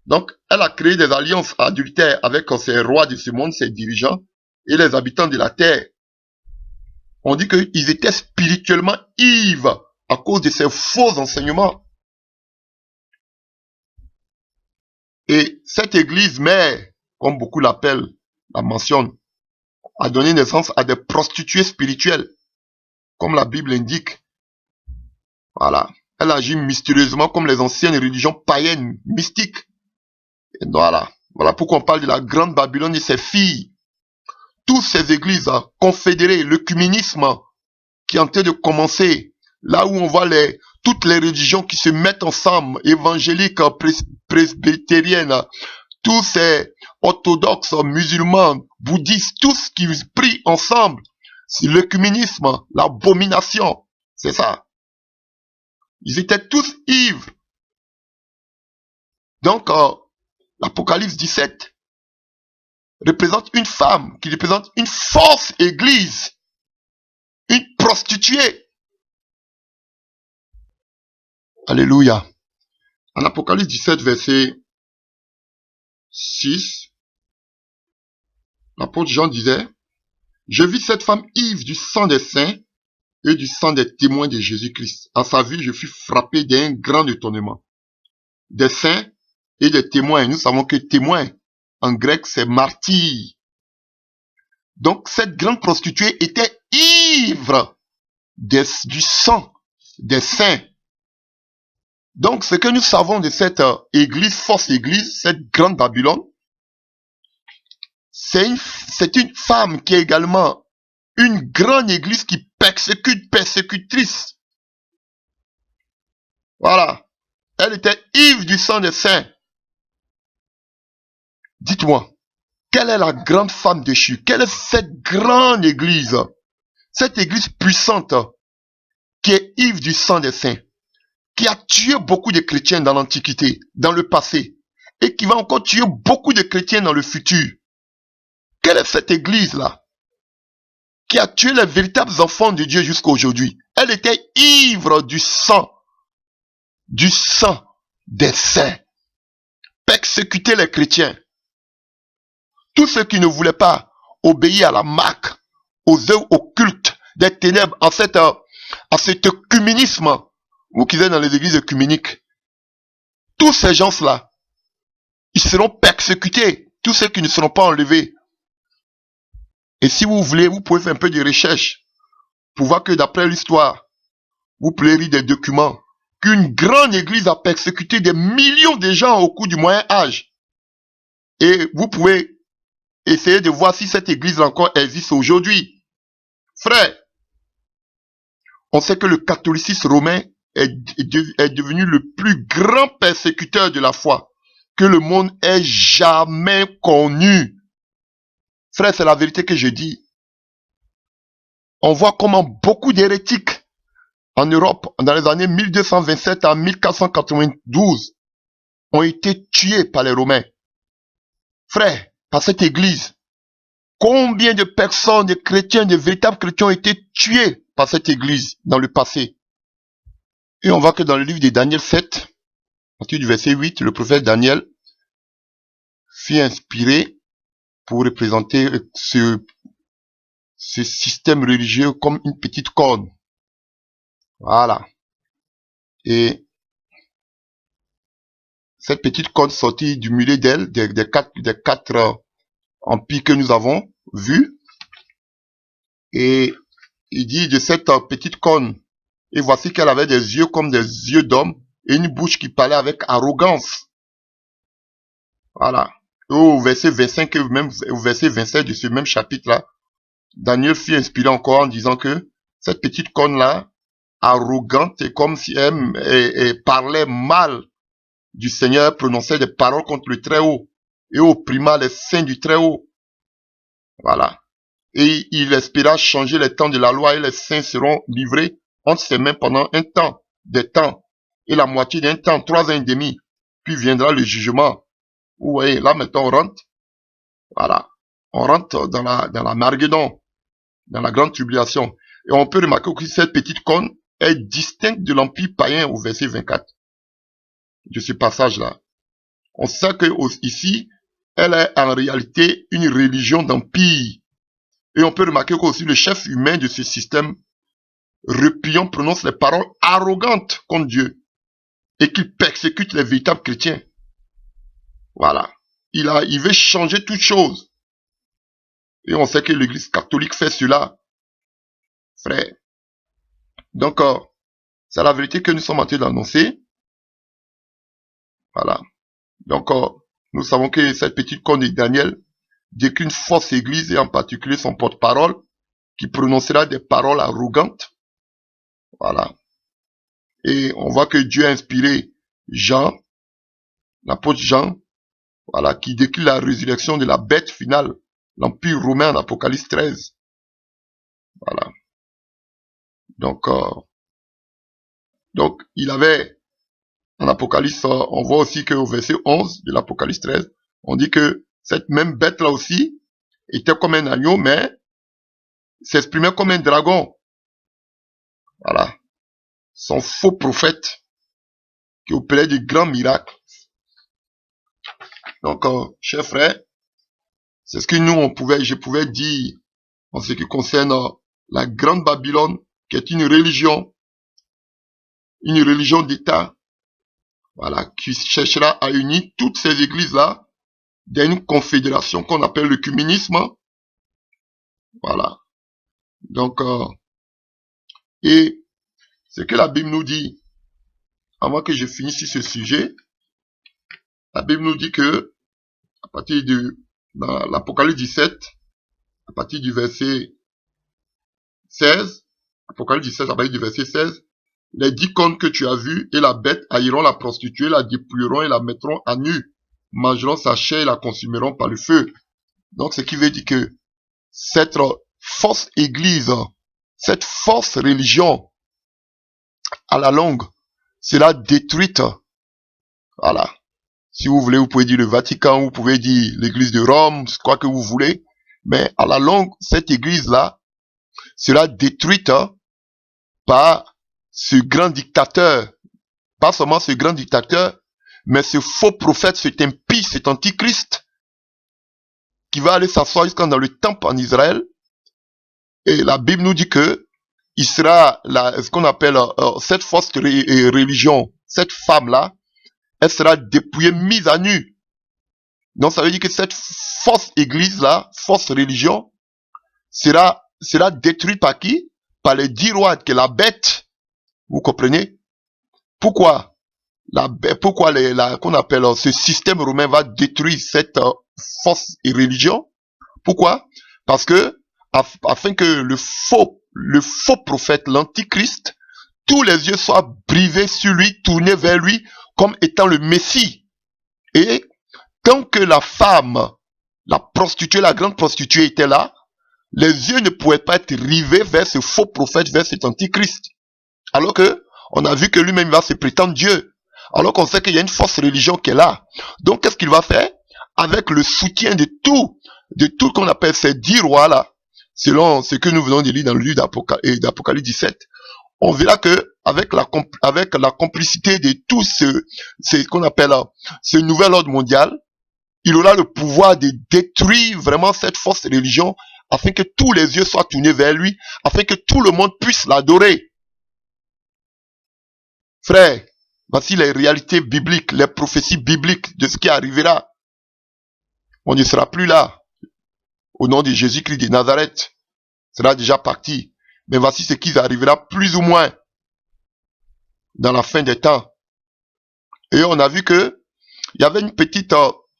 A: Donc, elle a créé des alliances adultères avec ces rois de ce monde, ces dirigeants, et les habitants de la terre. On dit qu'ils étaient spirituellement ivres à cause de ces faux enseignements. Et cette église mère, comme beaucoup l'appellent, la mentionnent, a donné naissance à des prostituées spirituelles, comme la Bible indique. Voilà. Elle agit mystérieusement comme les anciennes religions païennes, mystiques. Et voilà. Voilà pourquoi on parle de la grande Babylone et ses filles. Toutes ces églises confédérées, l'œcuménisme qui est en train de commencer, là où on voit toutes les religions qui se mettent ensemble, évangéliques, presbytériennes, tous ces orthodoxes, musulmans, bouddhistes, tous qui prient ensemble, c'est l'œcuménisme, l'abomination, c'est ça. Ils étaient tous ivres. Donc, l'Apocalypse 17 représente une femme qui représente une fausse église, une prostituée. Alléluia. En Apocalypse 17, verset 6, l'apôtre Jean disait, « Je vis cette femme ivre du sang des saints et du sang des témoins de Jésus-Christ. À sa vue, je fus frappé d'un grand étonnement. Des saints et des témoins. Nous savons que témoin, en grec, c'est martyr. Donc, cette grande prostituée était ivre du sang des saints. Donc, ce que nous savons de cette église, fausse église, cette grande Babylone, c'est une femme qui est également une grande église qui persécutrice. Voilà. Elle était ivre du sang des saints. Dites-moi, quelle est la grande femme déchue? Quelle est cette grande église? Cette église puissante qui est ivre du sang des saints, qui a tué beaucoup de chrétiens dans l'Antiquité, dans le passé, et qui va encore tuer beaucoup de chrétiens dans le futur. Quelle est cette église-là qui a tué les véritables enfants de Dieu jusqu'à aujourd'hui? Elle était ivre du sang des saints, persécuter les chrétiens. Tous ceux qui ne voulaient pas obéir à la marque, aux œuvres occultes des ténèbres, à cet œcuménisme, vous qui êtes dans les églises œcuméniques, tous ces gens-là, ils seront persécutés, tous ceux qui ne seront pas enlevés. Et si vous voulez, vous pouvez faire un peu de recherche pour voir que d'après l'histoire, vous pouvez lire des documents, qu'une grande église a persécuté des millions de gens au cours du Moyen Âge. Et vous pouvez essayer de voir si cette église encore existe aujourd'hui. Frère, on sait que le catholicisme romain est devenu le plus grand persécuteur de la foi que le monde ait jamais connu. Frère, c'est la vérité que je dis. On voit comment beaucoup d'hérétiques en Europe, dans les années 1227 à 1492, ont été tués par les Romains. Frère, par cette église, combien de personnes, de chrétiens, de véritables chrétiens ont été tués par cette église dans le passé? Et on voit que dans le livre de Daniel 7, à partir du verset 8, le prophète Daniel fut inspiré pour représenter ce système religieux comme une petite corne. Voilà. Et cette petite corne sortie du milieu d'elle, des quatre empires que nous avons vus. Et il dit de cette petite corne, et voici qu'elle avait des yeux comme des yeux d'homme, et une bouche qui parlait avec arrogance. Voilà. Et au verset 25, et même au verset 27 de ce même chapitre-là, Daniel fut inspiré encore en disant que cette petite corne-là, arrogante, et comme si elle parlait mal du Seigneur, prononçait des paroles contre le Très-Haut, et opprimait les saints du Très-Haut. Voilà. Et il espéra changer les temps de la loi, et les saints seront livrés entre ses mains pendant un temps, des temps, et la moitié d'un temps, 3 ans et demi. Puis viendra le jugement. Vous voyez, là maintenant on rentre. Voilà. On rentre dans la Marguedon, dans la grande tribulation. Et on peut remarquer que cette petite corne est distincte de l'empire païen au verset 24 de ce passage-là. On sait que ici, elle est en réalité une religion d'empire. Et on peut remarquer qu'aussi le chef humain de ce système repliant prononce les paroles arrogantes contre Dieu et qu'il persécute les véritables chrétiens. Voilà. Il veut changer toute chose. Et on sait que l'église catholique fait cela. Frère. Donc, c'est la vérité que nous sommes en train d'annoncer. Voilà. Donc, nous savons que cette petite corne de Daniel décrit une fausse église et en particulier son porte-parole qui prononcera des paroles arrogantes. Voilà. Et on voit que Dieu a inspiré Jean, l'apôtre Jean, voilà, qui décrit la résurrection de la bête finale, l'empire romain en Apocalypse 13. Voilà. Donc, il avait, en Apocalypse, on voit aussi qu'au verset 11 de l'Apocalypse 13, on dit que cette même bête-là aussi était comme un agneau, mais s'exprimait comme un dragon. Voilà. Son faux prophète qui opérait de grands miracles. Donc, chers frères, c'est ce que je pouvais dire en ce qui concerne la grande Babylone, qui est une religion d'État, voilà, qui cherchera à unir toutes ces églises-là dans une confédération qu'on appelle le l'œcuménisme. Voilà. Donc, et ce que la Bible nous dit, avant que je finisse ce sujet, la Bible nous dit que, à partir de l'Apocalypse 17, à partir du verset 16, Apocalypse 17, à partir du verset 16, les 10 cornes que tu as vues et la bête haïront la prostituée, la dépouilleront et la mettront à nu, mangeront sa chair et la consumeront par le feu. Donc, ce qui veut dire que cette fausse église, cette fausse religion, à la longue, sera détruite. Voilà. Si vous voulez, vous pouvez dire le Vatican, vous pouvez dire l'église de Rome, quoi que vous voulez. Mais à la longue, cette église-là sera détruite par ce grand dictateur. Pas seulement ce grand dictateur, mais ce faux prophète, cet impie, cet antichrist, qui va aller s'asseoir jusqu'à dans le temple en Israël. Et la Bible nous dit que il sera ce qu'on appelle cette fausse religion, cette femme-là, elle sera dépouillée, mise à nu. Donc ça veut dire que cette fausse église-là, fausse religion, sera détruite par qui? Par les 10 rois, que la bête. Vous comprenez? Pourquoi? Pourquoi qu'on appelle ce système romain va détruire cette fausse religion? Pourquoi? Parce que afin que le faux prophète, l'antichrist, tous les yeux soient brivés sur lui, tournés vers lui, comme étant le Messie. Et tant que la femme, la prostituée, la grande prostituée était là, les yeux ne pouvaient pas être rivés vers ce faux prophète, vers cet antichrist. Alors que on a vu que lui-même va se prétendre Dieu. Alors qu'on sait qu'il y a une fausse religion qui est là. Donc qu'est-ce qu'il va faire? Avec le soutien de tout qu'on appelle ces 10 rois-là, selon ce que nous venons de lire dans le livre d'Apocalypse 17, on verra que avec la complicité de tout ce qu'on appelle ce nouvel ordre mondial, il aura le pouvoir de détruire vraiment cette fausse religion afin que tous les yeux soient tournés vers lui, afin que tout le monde puisse l'adorer. Frère, voici les réalités bibliques, les prophéties bibliques de ce qui arrivera. On ne sera plus là. Au nom de Jésus-Christ de Nazareth, sera déjà parti. Mais voici ce qui arrivera plus ou moins dans la fin des temps. Et on a vu que il y avait une petite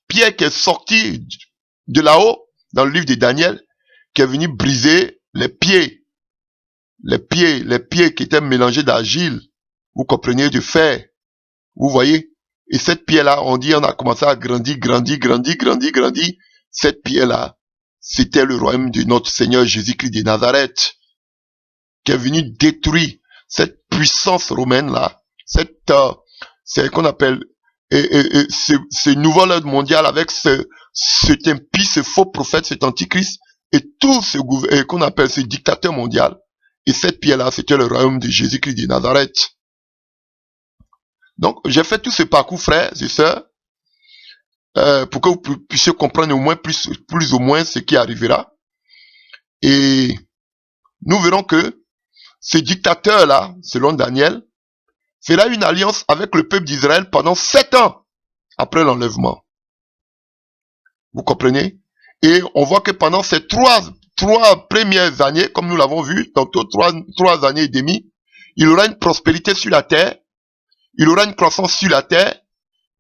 A: pierre qui est sortie de là-haut, dans le livre de Daniel, qui est venue briser les pieds qui étaient mélangés d'argile, vous comprenez, de fer. Vous voyez? Et cette pierre-là, on dit, on a commencé à grandir. Cette pierre-là, c'était le royaume de notre Seigneur Jésus-Christ de Nazareth, qui est venu détruire cette puissance romaine-là, c'est qu'on appelle, ce nouvel ordre mondial avec cet impie, ce faux prophète, cet antichrist, et tout ce qu'on appelle ce dictateur mondial. Et cette pierre-là, c'était le royaume de Jésus-Christ de Nazareth. Donc, j'ai fait tout ce parcours, frères et sœurs, pour que vous puissiez comprendre au moins plus ou moins ce qui arrivera. Et nous verrons que ce dictateur-là, selon Daniel, fera une alliance avec le peuple d'Israël pendant 7 ans après l'enlèvement. Vous comprenez? Et on voit que pendant ces trois premières années, comme nous l'avons vu, tantôt 3 années et demie, il aura une prospérité sur la terre, il aura une croissance sur la terre,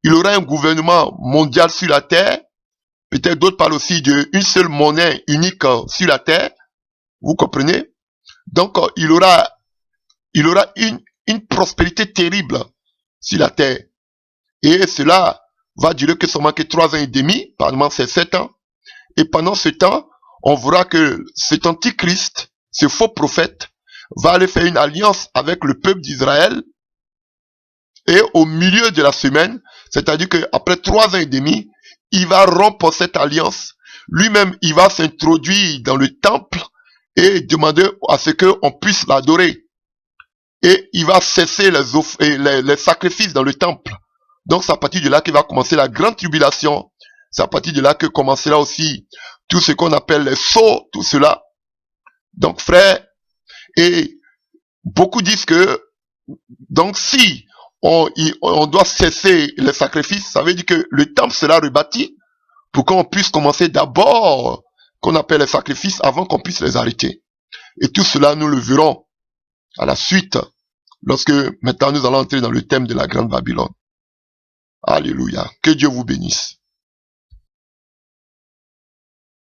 A: il aura un gouvernement mondial sur la terre, peut-être d'autres parlent aussi d'une seule monnaie unique sur la terre, vous comprenez? Donc il aura une prospérité terrible sur la terre. Et cela va durer que seulement que 3 ans et demi, pendant ces 7 ans. Et pendant ce temps, on verra que cet antichrist, ce faux prophète, va aller faire une alliance avec le peuple d'Israël. Et au milieu de la semaine, c'est-à-dire qu'après 3 ans et demi, il va rompre cette alliance. Lui-même, il va s'introduire dans le temple et demander à ce qu'on puisse l'adorer. Et il va cesser les sacrifices dans le temple. Donc c'est à partir de là qu'il va commencer la grande tribulation. C'est à partir de là que commencera aussi tout ce qu'on appelle les sceaux, tout cela. Donc frère, et beaucoup disent que, donc si on doit cesser les sacrifices, ça veut dire que le temple sera rebâti pour qu'on puisse commencer d'abord, qu'on appelle les sacrifices, avant qu'on puisse les arrêter. Et tout cela, nous le verrons à la suite, lorsque maintenant nous allons entrer dans le thème de la grande Babylone. Alléluia. Que Dieu vous bénisse.